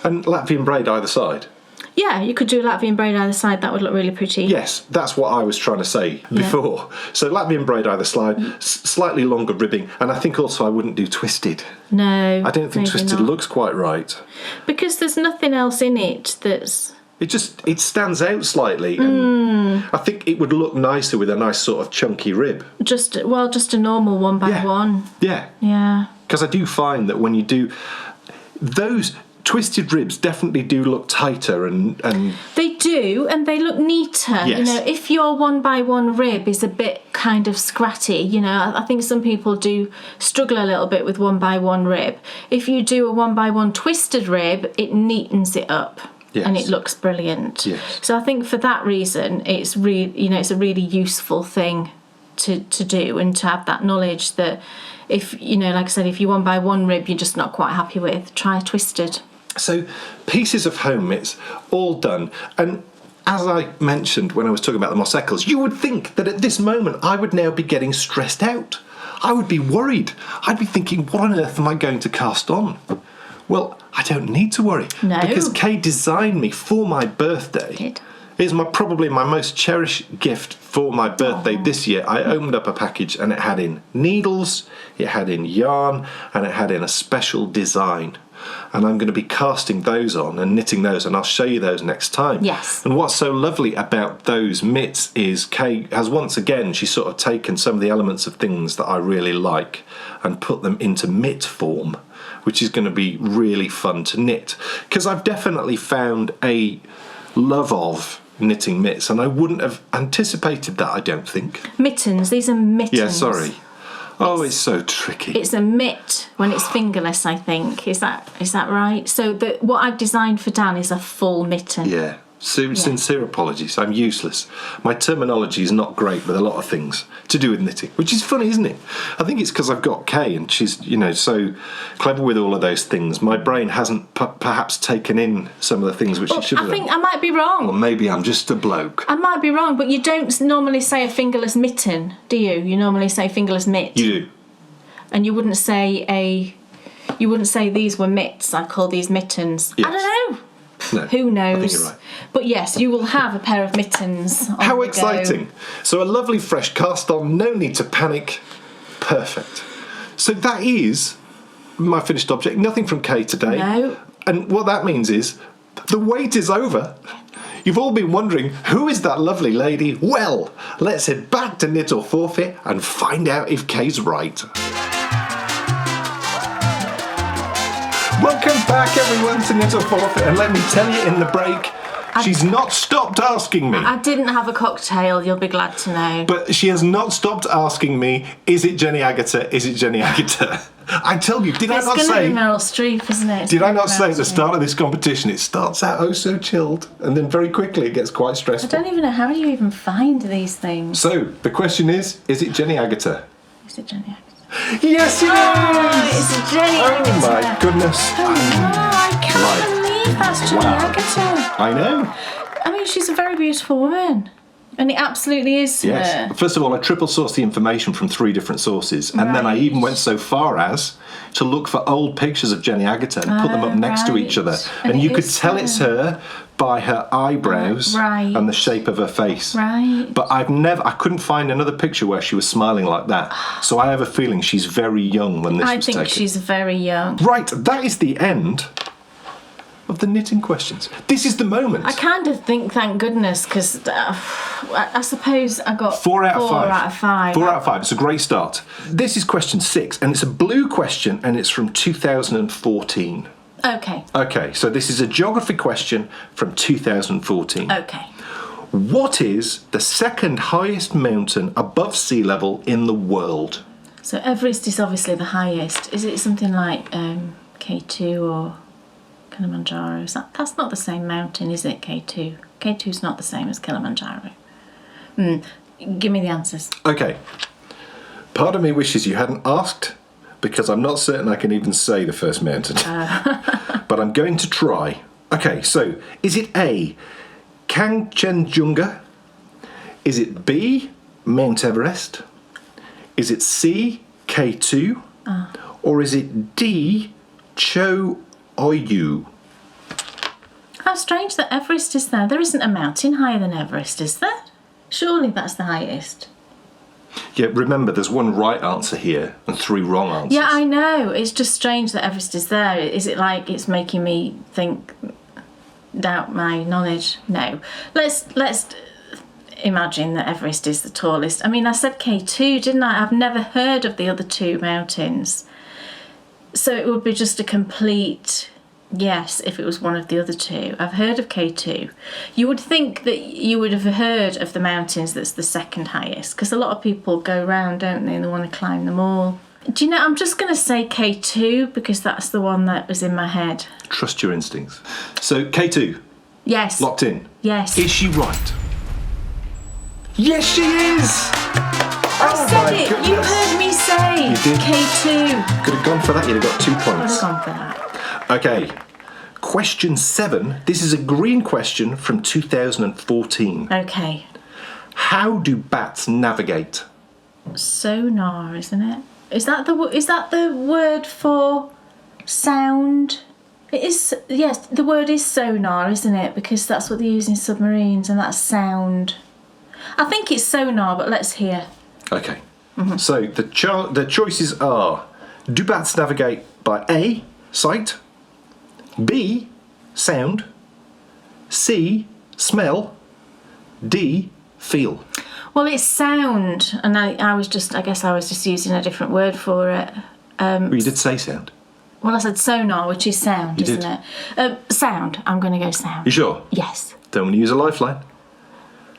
And Latvian braid either side? Yeah, you could do Latvian braid either side. That would look really pretty. Yes, that's what I was trying to say before. So Latvian braid either side, slightly longer ribbing, and I think also I wouldn't do twisted. No, I don't think twisted looks quite right. Because there's nothing else in it that's... It stands out slightly, and I think it would look nicer with a nice sort of chunky rib. Just a normal 1x1. Yeah. Yeah. Because I do find that when you do those twisted ribs, definitely do look tighter and they do, and they look neater. Yes. If your 1x1 rib is a bit kind of scratty, I think some people do struggle a little bit with 1x1 rib. If you do a 1x1 twisted rib, it neatens it up. Yes. And it looks brilliant. Yes. So I think for that reason, it's it's a really useful thing to do, and to have that knowledge that if like I said, if you 1x1 rib you're just not quite happy with, try twisted. So pieces of home mitts all done, and as I mentioned when I was talking about the Moss Eccles, you would think that at this moment I would now be getting stressed out. I would be worried. I'd be thinking, what on earth am I going to cast on? Well, I don't need to worry. No. Because Kay designed me for my birthday. Did. It's probably my most cherished gift for my birthday this year. I opened up a package and it had in needles, it had in yarn, and it had in a special design. And I'm going to be casting those on and knitting those, and I'll show you those next time. Yes. And what's so lovely about those mitts is Kay has once again, she's sort of taken some of the elements of things that I really like and put them into mitt form, which is going to be really fun to knit. Because I've definitely found a love of knitting mitts, and I wouldn't have anticipated that, I don't think. Mittens, these are mittens. Yeah, sorry. Oh, it's so tricky. It's a mitt when it's fingerless, I think. Is that right? So what I've designed for Dan is a full mitten. Yeah. Sincere apologies, I'm useless. My terminology is not great with a lot of things to do with knitting, which is funny, isn't it? I think it's because I've got Kay and she's, so clever with all of those things. My brain hasn't perhaps taken in some of the things which it should have. I think I might be wrong. Or maybe I'm just a bloke. I might be wrong, but you don't normally say a fingerless mitten, do you? You normally say fingerless mitt. You do. And you wouldn't say these were mitts. I call these mittens. Yes. I don't know. No, who knows? I think you're right. But yes, you will have a pair of mittens on How the exciting. go. So a lovely fresh cast on, no need to panic. Perfect. So that is my finished object. Nothing from Kay today. No. And what that means is the wait is over. You've all been wondering, who is that lovely lady? Well, let's head back to Knit or Forfeit and find out if Kay's right. Welcome back, everyone, to Knit or Forfeit, and let me tell you in the break, she's not stopped asking me. I didn't have a cocktail, you'll be glad to know. But she has not stopped asking me, is it Jenny Agutter? Is it Jenny Agutter? I tell you, did I not say... It's going to be Meryl Streep, isn't it? Did I not say at the start of this competition, it starts out oh so chilled, and then very quickly it gets quite stressful. I don't even know how you even find these things. So, the question is it Jenny Agutter? Is it Jenny Agutter? Yes, it is! It's Jenny Agutter. Oh my goodness. I can't believe that's Jenny Agutter. I know. I mean, she's a very beautiful woman. And it absolutely is Yes. her. First of all, I triple sourced the information from 3 different sources, and then I even went so far as to look for old pictures of Jenny Agutter and put them up next to each other. And you could tell it's her by her eyebrows Right. and the shape of her face. Right. But I couldn't find another picture where she was smiling like that. So I have a feeling she's very young when this was taken. I think she's very young. Right, that is the end of the knitting questions. This is the moment. I kind of think, thank goodness, because I suppose I got 4 out of 5. 4 out of 5. 4 out of 5. It's a great start. This is question 6, and it's a blue question, and it's from 2014. Okay. Okay, so this is a geography question from 2014. Okay. What is the second highest mountain above sea level in the world? So Everest is obviously the highest. Is it something like K2 or Kilimanjaro? That's not the same mountain, is it, K2? K2's not the same as Kilimanjaro. Give me the answers. Okay. Part of me wishes you hadn't asked, because I'm not certain I can even say the first mountain. But I'm going to try. Okay, so is it A, Kangchenjunga? Is it B, Mount Everest? Is it C, K2? Or is it D, Cho Oyu? How strange that Everest is there. There isn't a mountain higher than Everest, is there? Surely that's the highest. Yeah, remember, there's one right answer here and 3 wrong answers. Yeah, I know. It's just strange that Everest is there. Is it like it's making me doubt my knowledge? No. Let's imagine that Everest is the tallest. I mean, I said K2, didn't I? I've never heard of the other 2 mountains. So it would be just a complete yes if it was one of the other 2. I've heard of K2. You would think that you would have heard of the mountains that's the second highest, because a lot of people go round, don't they, and they want to climb them all. Do you know, I'm just going to say K2 because that's the one that was in my head. Trust your instincts. So, K2. Yes. Locked in. Yes. Is she right? Yes, she is! I said it. You heard me say You did. K2. Could have gone for that, you'd have got 2 I would have points. gone for that. Okay, question 7. This is a green question from 2014. Okay. How do bats navigate? Sonar, isn't it? Is that the word for sound? It is. Yes, the word is sonar, isn't it? Because that's what they use in submarines, and that's sound. I think it's sonar, but let's hear. Okay. So the choices are: do bats navigate by A, sight, B, sound, C, smell, D, feel? Well, it's sound, and I guess I was just using a different word for it. Well, you did say sound. Well, I said sonar, which is sound, You isn't did. it? Sound. I'm going to go sound. You sure? Yes. Don't want to use a lifeline.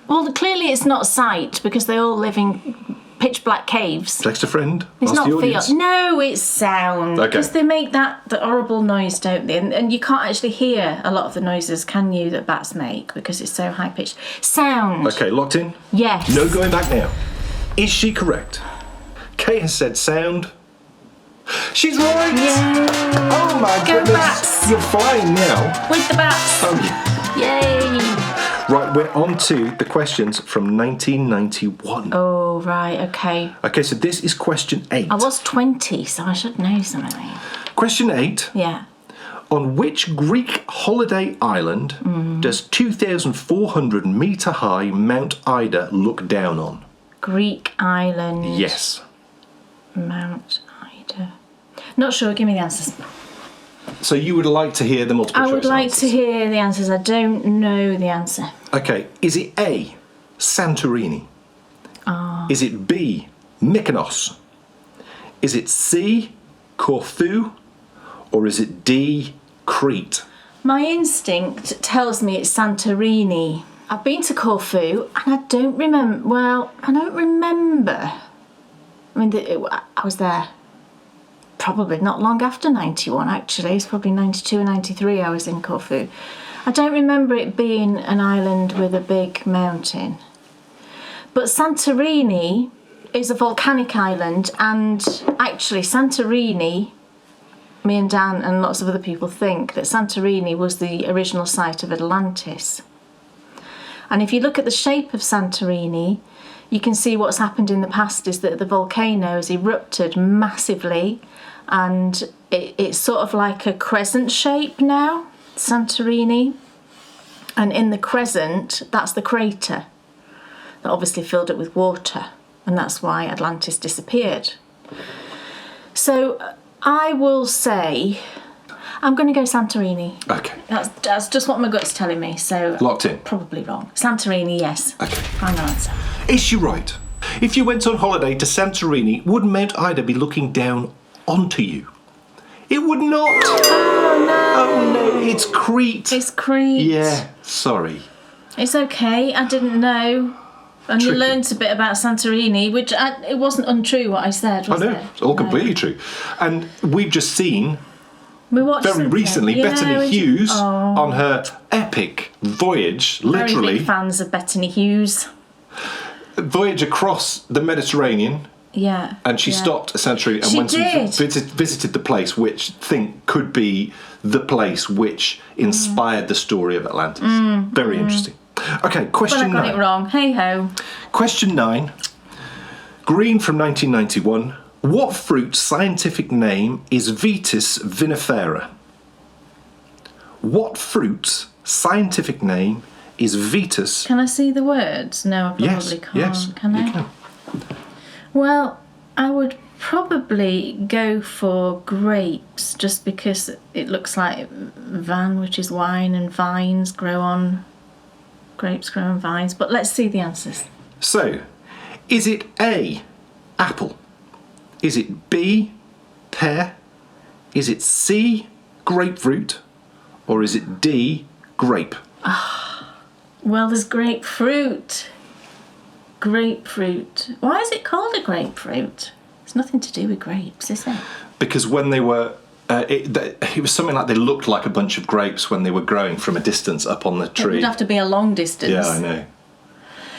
Well, clearly it's not sight because they all live in pitch black caves. Text a friend. It's ask not the feel. audience. No, it's sound. Okay. Because they make the horrible noise, don't they? And you can't actually hear a lot of the noises, can you, that bats make because it's so high pitched. Sound. Okay, locked in? Yes. No going back now. Is she correct? Kay has said sound. She's right! Yay. Oh my Go goodness! bats. You're flying now. With the bats. Oh yeah. Yay. Right, we're on to the questions from 1991. Oh, right, okay. Okay, so this is question 8. I was 20, so I should know something. Question 8. Yeah. On which Greek holiday island does 2,400 metre high Mount Ida look down on? Greek island. Yes. Mount Ida. Not sure, give me the answers. So you would like to hear the multiple choice I would like answers? to hear the answers. I don't know the answer. Okay, is it A, Santorini? Is it B, Mykonos? Is it C, Corfu? Or is it D, Crete? My instinct tells me it's Santorini. I've been to Corfu and I don't remember. Well, I don't remember. I mean, I was there probably not long after 91, actually. It's probably 92 or 93 I was in Corfu. I don't remember it being an island with a big mountain. But Santorini is a volcanic island, and actually Santorini, me and Dan and lots of other people think that Santorini was the original site of Atlantis. And if you look at the shape of Santorini, you can see what's happened in the past is that the volcano has erupted massively, and it's sort of like a crescent shape now, Santorini. And in the crescent, that's the crater that obviously filled it with water. And that's why Atlantis disappeared. So I will say, I'm going to go Santorini. Okay. That's just what my gut's telling me. So Locked in. Probably wrong. Santorini, yes. Okay. Final answer. Is she right? If you went on holiday to Santorini, would Mount Ida be looking down onto you? It would not. Oh no. Oh no, it's Crete. It's Crete. Yeah, sorry. It's okay. I didn't know. And Tricky. you learnt a bit about Santorini, which it wasn't untrue what I said, was I know, it? it's all completely true. And we've just seen, We watched very something. recently, Yeah, Bettany Hughes on her epic voyage, Very literally, big fans of Bettany Hughes. voyage across the Mediterranean. Yeah. And she stopped at Santorini and She went and did. visited the place which could be the place which inspired the story of Atlantis. Very interesting. Okay, But question I got 9. it wrong. Hey ho. Question 9. Green from 1991. What fruit's scientific name is Vitis vinifera? What fruit's scientific name is Vitis? Can I see the words? No, I probably Yes, can't. yes, Can I? you can. Well, I would probably go for grapes just because it looks like van, which is wine, and vines grow on. Grapes grow on vines. But let's see the answers. So, is it A, apple? Is it B, pear? Is it C, grapefruit? Or is it D, grape? Well, there's grapefruit. Grapefruit. Why is it called a grapefruit? It's nothing to do with grapes, is it? Because when they were... it was something like they looked like a bunch of grapes when they were growing from a distance up on the It tree. would have to be a long distance. Yeah, I know.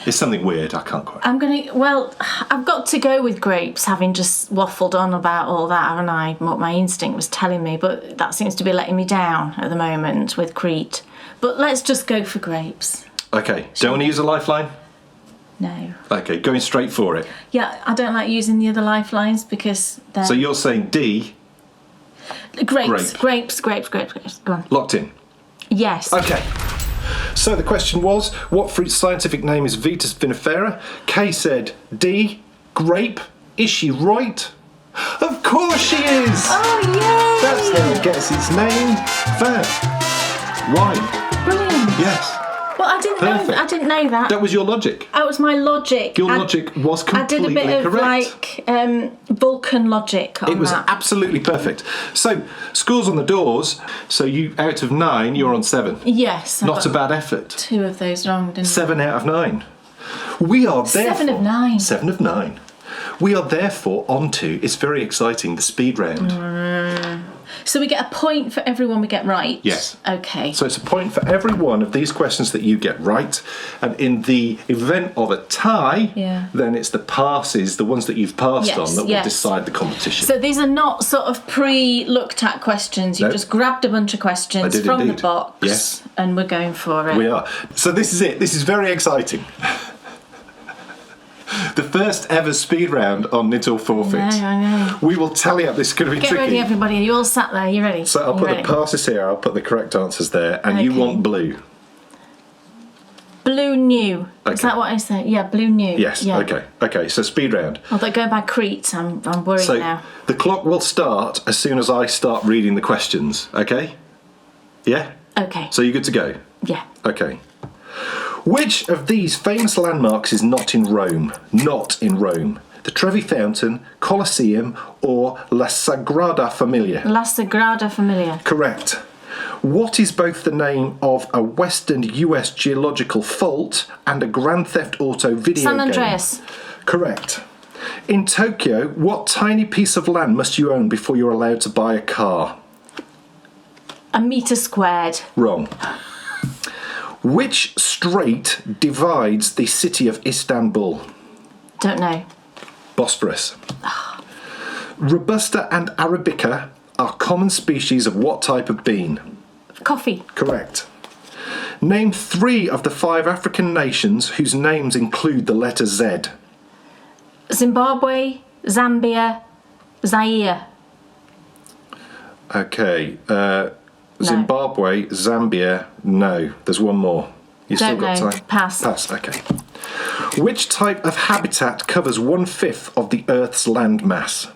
It's something weird, I can't quite... I've got to go with grapes, having just waffled on about all that, haven't I? What my instinct was telling me, but that seems to be letting me down at the moment with Crete. But let's just go for grapes. Okay, don't want to use a lifeline? No. Okay, going straight for it. Yeah, I don't like using the other lifelines because they're... So you're saying D, Grapes. grape. Grapes. Go on. locked in. Yes. Okay. So the question was, what fruit's scientific name is Vitis vinifera? Kay said D, grape. Is she right? Of course she is! Oh, yay! That's how it gets its name. Fair. Wine. Brilliant. Yes. Well, I didn't know that. That was your logic. That was my logic. Your logic was completely I did a bit correct. of Vulcan logic on It was that. absolutely perfect. So, scores on the doors. So you, out of 9, you're on 7. Yes. I Not got a bad effort. 2 of those wrong, didn't 7 out of 9. We are therefore... 7 of 9. 7 of 9. We are therefore on to, it's very exciting, the speed round. So we get a point for everyone we get right? Yes. Okay. So it's a point for every one of these questions that you get right. And in the event of a tie, then it's the passes, the ones that you've passed on, that will decide the competition. So these are not sort of pre-looked at questions. You just grabbed a bunch of questions from the box. Yes. And we're going for it. We are. So this is it. This is very exciting. The first ever speed round on Knit of Forfeit. I know. We will tally up. This is going to be tricky. Get ready, everybody. You all sat there. You ready? So I'll put the passes here. I'll put the correct answers there. And you want blue. Blue new. Okay. Is that what I said? Yeah, blue new. Yes. Yeah. Okay. Okay. So speed round. Although going by Crete, I'm worried So now. the clock will start as soon as I start reading the questions. Okay. Yeah. Okay. So you're good to go. Yeah. Okay. Which of these famous landmarks is not in Rome? Not in Rome. The Trevi Fountain, Colosseum, or La Sagrada Familia? La Sagrada Familia. Correct. What is both the name of a Western US geological fault and a Grand Theft Auto video San game? Andreas. Correct. In Tokyo, what tiny piece of land must you own before you're allowed to buy a car? A metre squared. Wrong. Which strait divides the city of Istanbul? Don't know. Bosporus. Robusta and Arabica are common species of what type of bean? Coffee. Correct. Name 3 of the 5 African nations whose names include the letter Z. Zimbabwe, Zambia, Zaire. Okay. Zimbabwe, Zambia, no. There's one more. You still got time? Pass. Okay. Which type of habitat covers 1/5 of the Earth's land mass?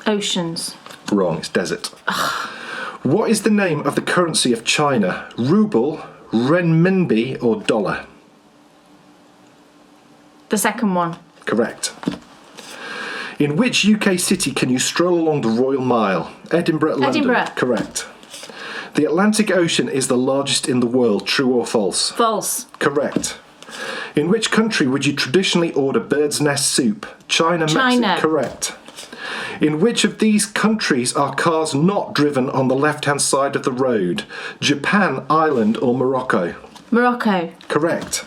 Oceans. Wrong, it's desert. What is the name of the currency of China? Ruble, renminbi, or dollar? The second one. Correct. In which UK city can you stroll along the Royal Mile? Edinburgh, London. Edinburgh. Correct. The Atlantic Ocean is the largest in the world, true or false? False. Correct. In which country would you traditionally order bird's nest soup? China. Mexico. Correct. In which of these countries are cars not driven on the left-hand side of the road? Japan, Ireland, or Morocco? Morocco. Correct.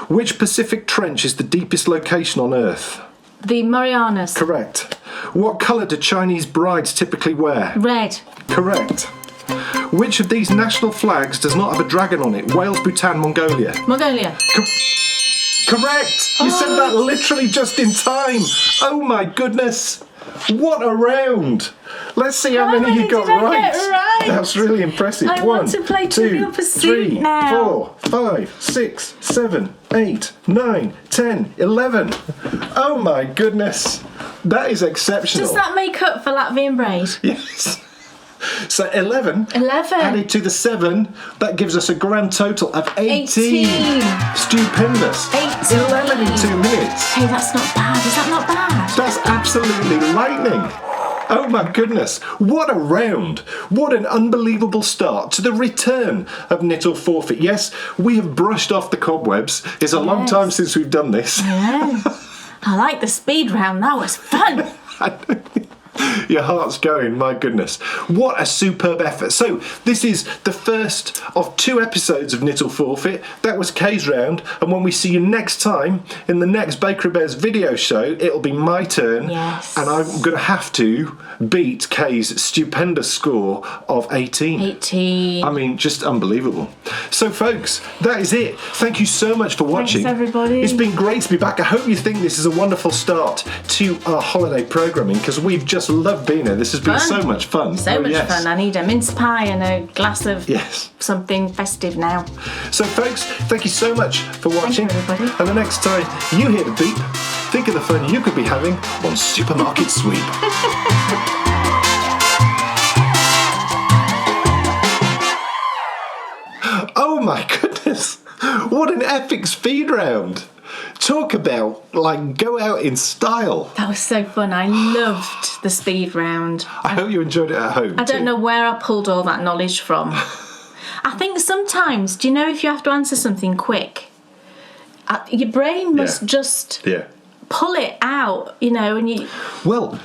Which Pacific Trench is the deepest location on Earth? The Marianas. Correct. What colour do Chinese brides typically wear? Red. Correct. Which of these national flags does not have a dragon on it? Wales, Bhutan, Mongolia. Mongolia. Correct! You said that literally just in time. Oh my goodness. What a round. Let's see how many you got did I right. get right? That's really impressive. I want to play Trivial Pursuit 3, now. 4, 5, 6, 7, 8, 9, 10, 11. Oh my goodness. That is exceptional. Does that make up for Latvian braid? Yes. So 11. 11. Added to the 7, that gives us a grand total of 18. Stupendous. 18. 11 in 2 minutes. Hey, that's not bad. Is that not bad? That's absolutely lightning. Oh my goodness, what a round. What an unbelievable start to the return of Knit of Forfeit. Yes, we have brushed off the cobwebs. It's a long time since we've done this. Yes. I like the speed round. That was fun. Your heart's going, my goodness. What a superb effort. So, this is the first of 2 episodes of Knit of Forfeit. That was Kay's round. And when we see you next time in the next Bakery Bears video show, it'll be my turn. Yes. And I'm going to have to beat Kay's stupendous score of 18. 18. I mean, just unbelievable. So, folks, that is it. Thank you so much for watching. Thanks, everybody. It's been great to be back. I hope you think this is a wonderful start to our holiday programming, because we've just loved being here. This has been so much fun. So much fun. I need a mince pie and a glass of something festive now. So, folks, thank you so much for watching. Thank you, everybody. And the next time you hear the beep, think of the fun you could be having on Supermarket Sweep. Oh my goodness! What an epic speed round! Talk about, like, go out in style. That was so fun. I loved the speed round. I hope you enjoyed it at home. I don't know where I pulled all that knowledge from. I think sometimes, do you know, if you have to answer something quick, your brain must just pull it out, you know, and you... Well,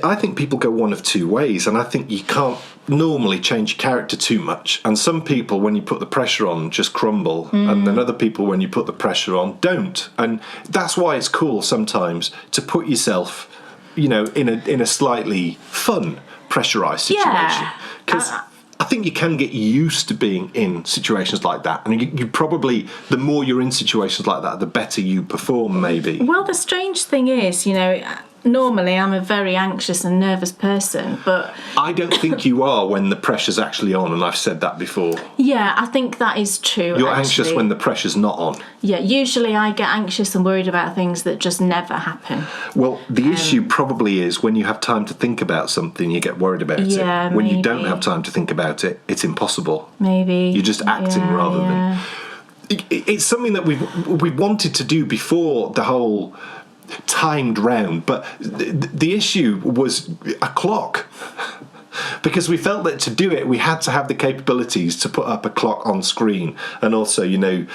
I think people go one of 2 ways, and I think you can't normally change your character too much. And some people, when you put the pressure on, just crumble, and then other people, when you put the pressure on, don't. And that's why it's cool sometimes to put yourself, you know, in a slightly fun, pressurised situation. Because I think you can get used to being in situations like that, and you probably, the more you're in situations like that, the better you perform, maybe. Well, the strange thing is, you know, normally I'm a very anxious and nervous person, but... I don't think you are when the pressure's actually on, and I've said that before. Yeah, I think that is true. You're anxious when the pressure's not on. Yeah, usually I get anxious and worried about things that just never happen. Well, the issue probably is when you have time to think about something, you get worried about it. When you don't have time to think about it, it's impossible. Maybe. You're just acting rather than... It's something that we wanted to do before the whole timed round, but the issue was a clock. Because we felt that to do it, we had to have the capabilities to put up a clock on screen, and also, you know,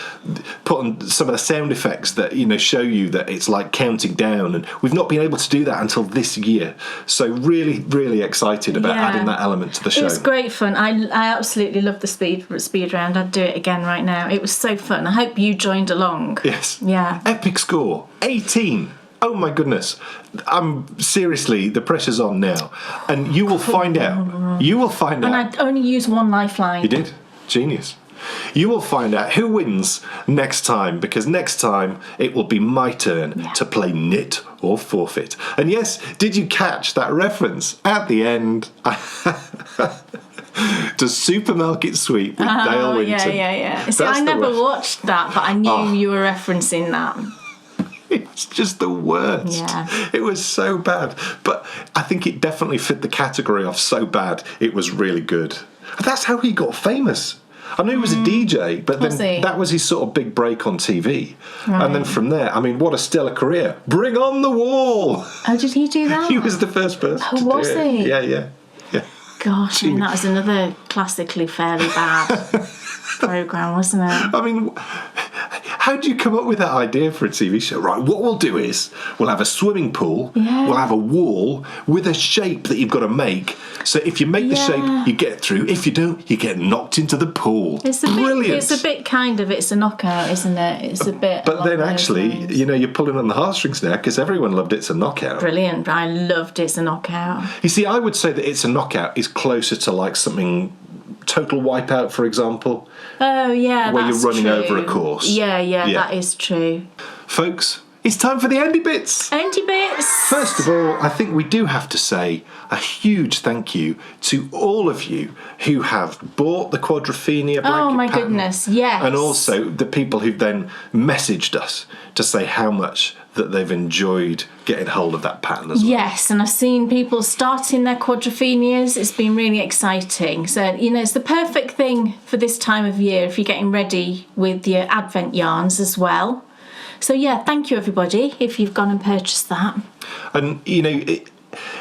put on some of the sound effects that, you know, show you that it's like counting down, and we've not been able to do that until this year. So really, really excited about adding that element to the show. It was great fun. I absolutely loved the speed round. I'd do it again right now. It was so fun. I hope you joined along. Yes. Yeah. Epic score, 18. Oh my goodness. Seriously, the pressure's on now. And you will find out. You will find out. And I only used 1 lifeline. You did? Genius. You will find out who wins next time, because next time it will be my turn to play Knit or Forfeit. And yes, did you catch that reference at the end to Supermarket Sweep with Dale Winton? Yeah. See, I never watched that, but I knew you were referencing that. It's just the worst. Yeah. It was so bad. But I think it definitely fit the category of so bad, it was really good. That's how he got famous. I knew he was a DJ, but then that was his sort of big break on TV. Right. And then from there, I mean, what a stellar career. Bring on the Wall! Oh, did he do that? He was the first person to was do it. he? Yeah. Gosh, I mean, that was another classically fairly bad programme, wasn't it? I mean, how do you come up with that idea for a TV show? Right, what we'll do is we'll have a swimming pool, we'll have a wall with a shape that you've got to make. So if you make the shape, you get through. If you don't, you get knocked into the pool. It's brilliant. It's a bit kind of, it's a knockout, isn't it? It's a bit. But then actually, you know, you're pulling on the heartstrings now, because everyone loved It's a Knockout. Brilliant. I loved It's a Knockout. You see, I would say that It's a Knockout is closer to like something Total Wipeout, for example. Oh, yeah, where you're running over a course. Yeah, that is true. Folks, it's time for the Endy Bits. Endy Bits. First of all, I think we do have to say a huge thank you to all of you who have bought the Quadrophenia blanket Oh my pattern, goodness, yes. and also the people who've then messaged us to say how much that they've enjoyed getting hold of that pattern as well. Yes, and I've seen people starting their Quadrophenias. It's been really exciting. So, you know, it's the perfect thing for this time of year if you're getting ready with your Advent yarns as well. So, yeah, thank you, everybody, if you've gone and purchased that. And, you know,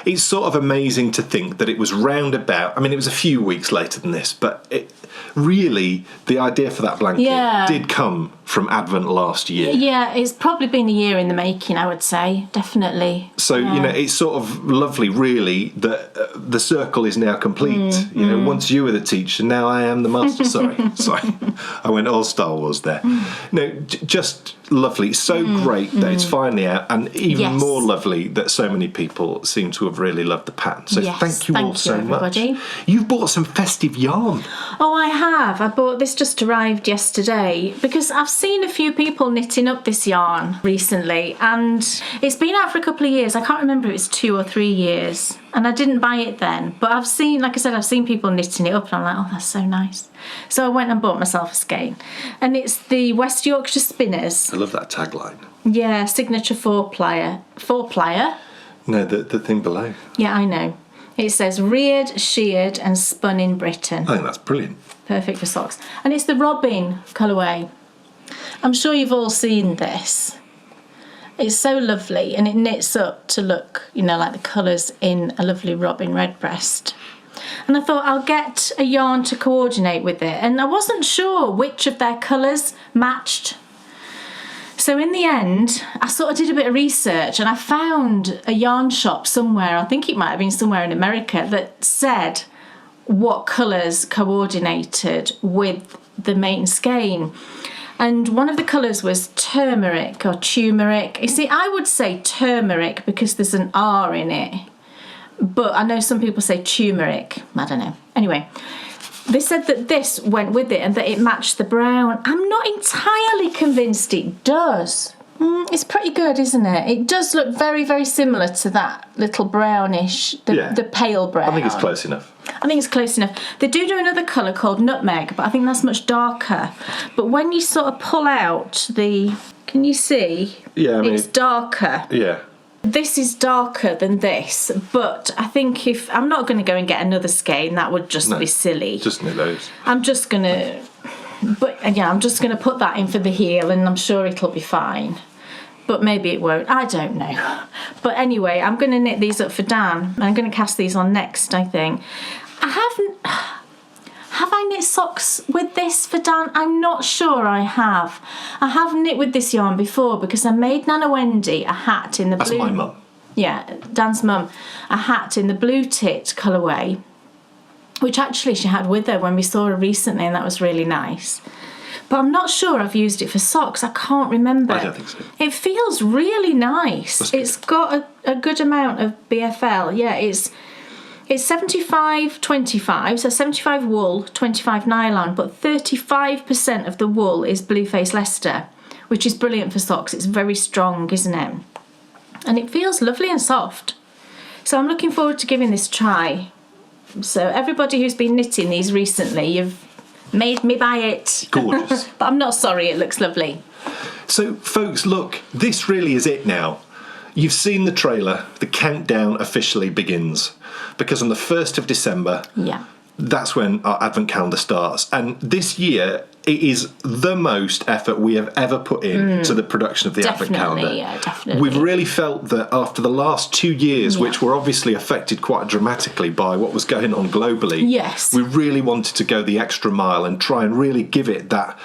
it's sort of amazing to think that it was round about, I mean, it was a few weeks later than this, but really, the idea for that blanket did come from Advent last year. Yeah, it's probably been a year in the making, I would say, definitely. So, you know, it's sort of lovely, really, that the circle is now complete. You know, once you were the teacher, now I am the master. Sorry, I went all Star Wars there. No, just lovely. So great that it's finally out, and even more lovely that so many people seem to have really loved the pattern. So thank you all so everybody. much. You've bought some festive yarn. Oh, I have. I bought this, just arrived yesterday, because I've seen a few people knitting up this yarn recently, and it's been out for a couple of years. I can't remember if it's 2 or 3 years, and I didn't buy it then, but I've seen, like I said, I've seen people knitting it up, and I'm like, oh, that's so nice. So I went and bought myself a skein, and it's the West Yorkshire Spinners. I love that tagline. Yeah, signature 4-plier. 4-plier? No, the thing below. Yeah, I know. It says reared, sheared and spun in Britain. I think that's brilliant. Perfect for socks. And it's the Robin colourway. I'm sure you've all seen this. It's so lovely, and it knits up to look, you know, like the colours in a lovely Robin redbreast. And I thought I'll get a yarn to coordinate with it, and I wasn't sure which of their colours matched. So in the end, I sort of did a bit of research, and I found a yarn shop somewhere, I think it might have been somewhere in America, that said what colours coordinated with the main skein. And one of the colours was turmeric or turmeric. You see, I would say turmeric because there's an R in it. But I know some people say turmeric. I don't know. Anyway, they said that this went with it and that it matched the brown. I'm not entirely convinced it does. It's pretty good, isn't it? It does look very, very similar to that little brownish, the pale brown. I think it's close enough. I think it's close enough. They do another colour called nutmeg, but I think that's much darker. But when you sort of pull out the... Can you see? Yeah, I mean... It's darker. Yeah. This is darker than this, but I think if... I'm not going to go and get another skein. That would just be silly. Just knit those. I'm just going to... But, yeah, I'm just going to put that in for the heel, and I'm sure it'll be fine. But maybe it won't. I don't know. But anyway, I'm going to knit these up for Dan. I'm going to cast these on next, I think. Have I knit socks with this for Dan? I'm not sure I have. I have knit with this yarn before because I made Nana Wendy a hat in the blue... That's my mum. Yeah, Dan's mum. A hat in the blue tit colourway, which actually she had with her when we saw her recently, and that was really nice. But I'm not sure I've used it for socks. I can't remember. I don't think so. It feels really nice. It's got a good amount of BFL. Yeah, it It's 75-25, so 75 wool, 25 nylon, but 35% of the wool is Blueface Leicester, which is brilliant for socks. It's very strong, isn't it? And it feels lovely and soft. So I'm looking forward to giving this a try. So everybody who's been knitting these recently, you've made me buy it. Gorgeous. But I'm not sorry, it looks lovely. So, folks, look, this really is it now. You've seen the trailer. The countdown officially begins. Because on the 1st of December, that's when our Advent calendar starts. And this year, it is the most effort we have ever put in to the production of the Advent calendar. Yeah, definitely. We've really felt that after the last 2 years, which were obviously affected quite dramatically by what was going on globally, we really wanted to go the extra mile and try and really give it that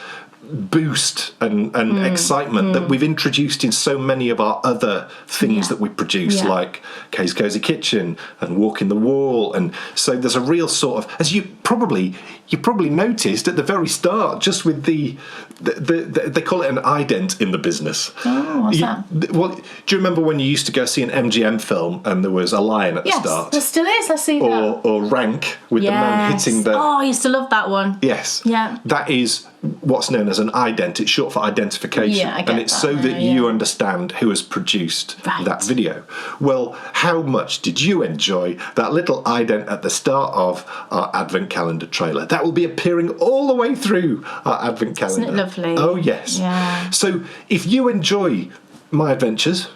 boost and excitement that we've introduced in so many of our other things that we produce, like Kay's Cozy Kitchen and Walk in the Wall. And so there's a real sort of, as you probably noticed at the very start, just with the they call it an ident in the business. Oh, what's that? Well, do you remember when you used to go see an MGM film and there was a lion at the start? Yes, there still is. I see that. Or Rank with the man hitting the... Oh, I used to love that one. Yes. Yeah. That is what's known as an ident. It's short for identification. Yeah, I get and it's that so now, that you understand who has produced that video. Well, how much did you enjoy that little ident at the start of our Advent calendar trailer? That will be appearing all the way through our Advent calendar. Isn't it lovely? Oh, yes. Yeah. So if you enjoy my adventures,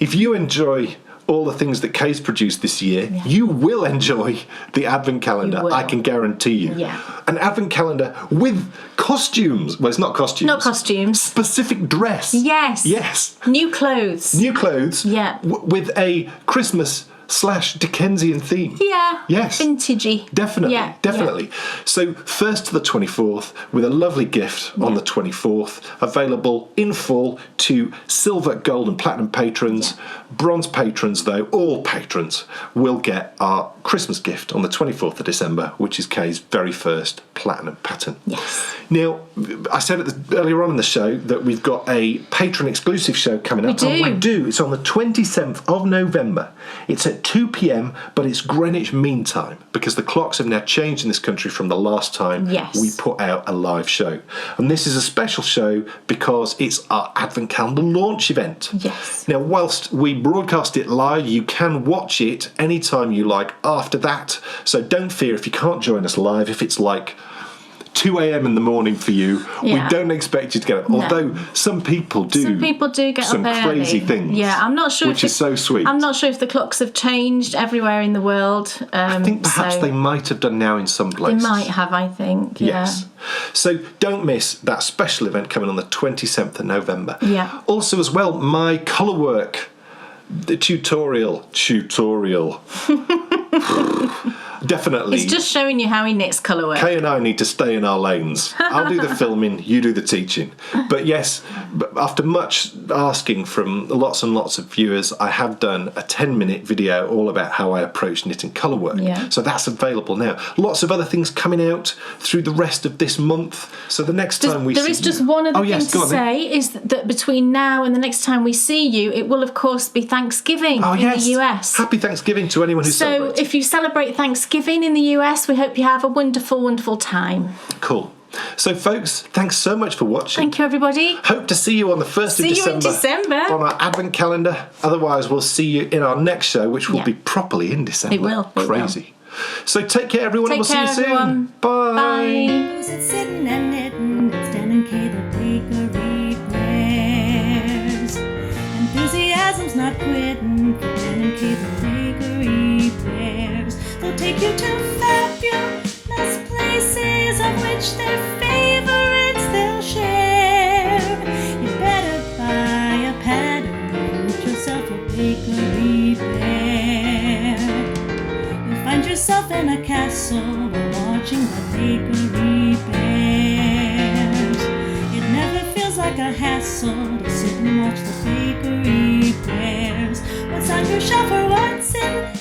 if you enjoy all the things that Kay's produced this year, you will enjoy the Advent calendar, I can guarantee you. Yeah. An Advent calendar with costumes. Well, it's not costumes. Not costumes. Specific dress. Yes. Yes. New clothes. New clothes. Yeah. With a Christmas/Dickensian theme. Yeah. Yes. Vintagey. Definitely. Yeah. Definitely. Yeah. So 1st to the 24th with a lovely gift on the 24th, available in full to silver, gold and platinum patrons. Bronze patrons, though, all patrons will get our Christmas gift on the 24th of December, which is Kay's very first platinum pattern. Yes. Now, I said earlier on in the show that we've got a patron exclusive show coming up. We do. It's on the 27th of November. It's at 2 p.m, but it's Greenwich Mean Time because the clocks have now changed in this country from the last time we put out a live show. And this is a special show because it's our Advent calendar launch event. Yes. Now, whilst we broadcast it live, you can watch it anytime you like after that. So don't fear if you can't join us live, if it's like 2 a.m. in the morning for you. We don't expect you to get up. No. Although some people do. Some people do get some up early. crazy things. Yeah, I'm not sure. Which is so sweet. I'm not sure if the clocks have changed everywhere in the world. I think perhaps they might have done now in some places. They might have, I think. Yes. So don't miss that special event coming on the 27th of November. Yeah. Also, as well, my colour work, the tutorial. Definitely. It's just showing you how he knits colour work. Kay and I need to stay in our lanes. I'll do the filming, you do the teaching. But yes, after much asking from lots and lots of viewers, I have done a 10-minute video all about how I approach knitting colour work. Yeah. So that's available now. Lots of other things coming out through the rest of this month. So the next time we see you... There is just one other thing to say, is that between now and the next time we see you, it will of course be Thanksgiving in the US. Happy Thanksgiving to anyone who celebrates. So if you celebrate Thanksgiving in the US, we hope you have a wonderful, wonderful time. Cool. So, folks, thanks so much for watching. Thank you, everybody. Hope to see you on the 1st of December. See you in December. On our Advent calendar. Otherwise, we'll see you in our next show, which will be properly in December. It will. Crazy. So, take care, everyone. Take We'll care, see you everyone. soon. Bye. Who's it sitting and knitting? It's Dan and Kay, the bakery bears. Enthusiasm's not quitting for Dan and Kay, the bakery bears. They'll take you to fabulous places of which their favorites they'll share. You better buy a pattern and get yourself a bakery bear. You'll find yourself in a castle while watching the bakery bears. It never feels like a hassle to sit and watch the bakery bears. What's on your shelf or what's in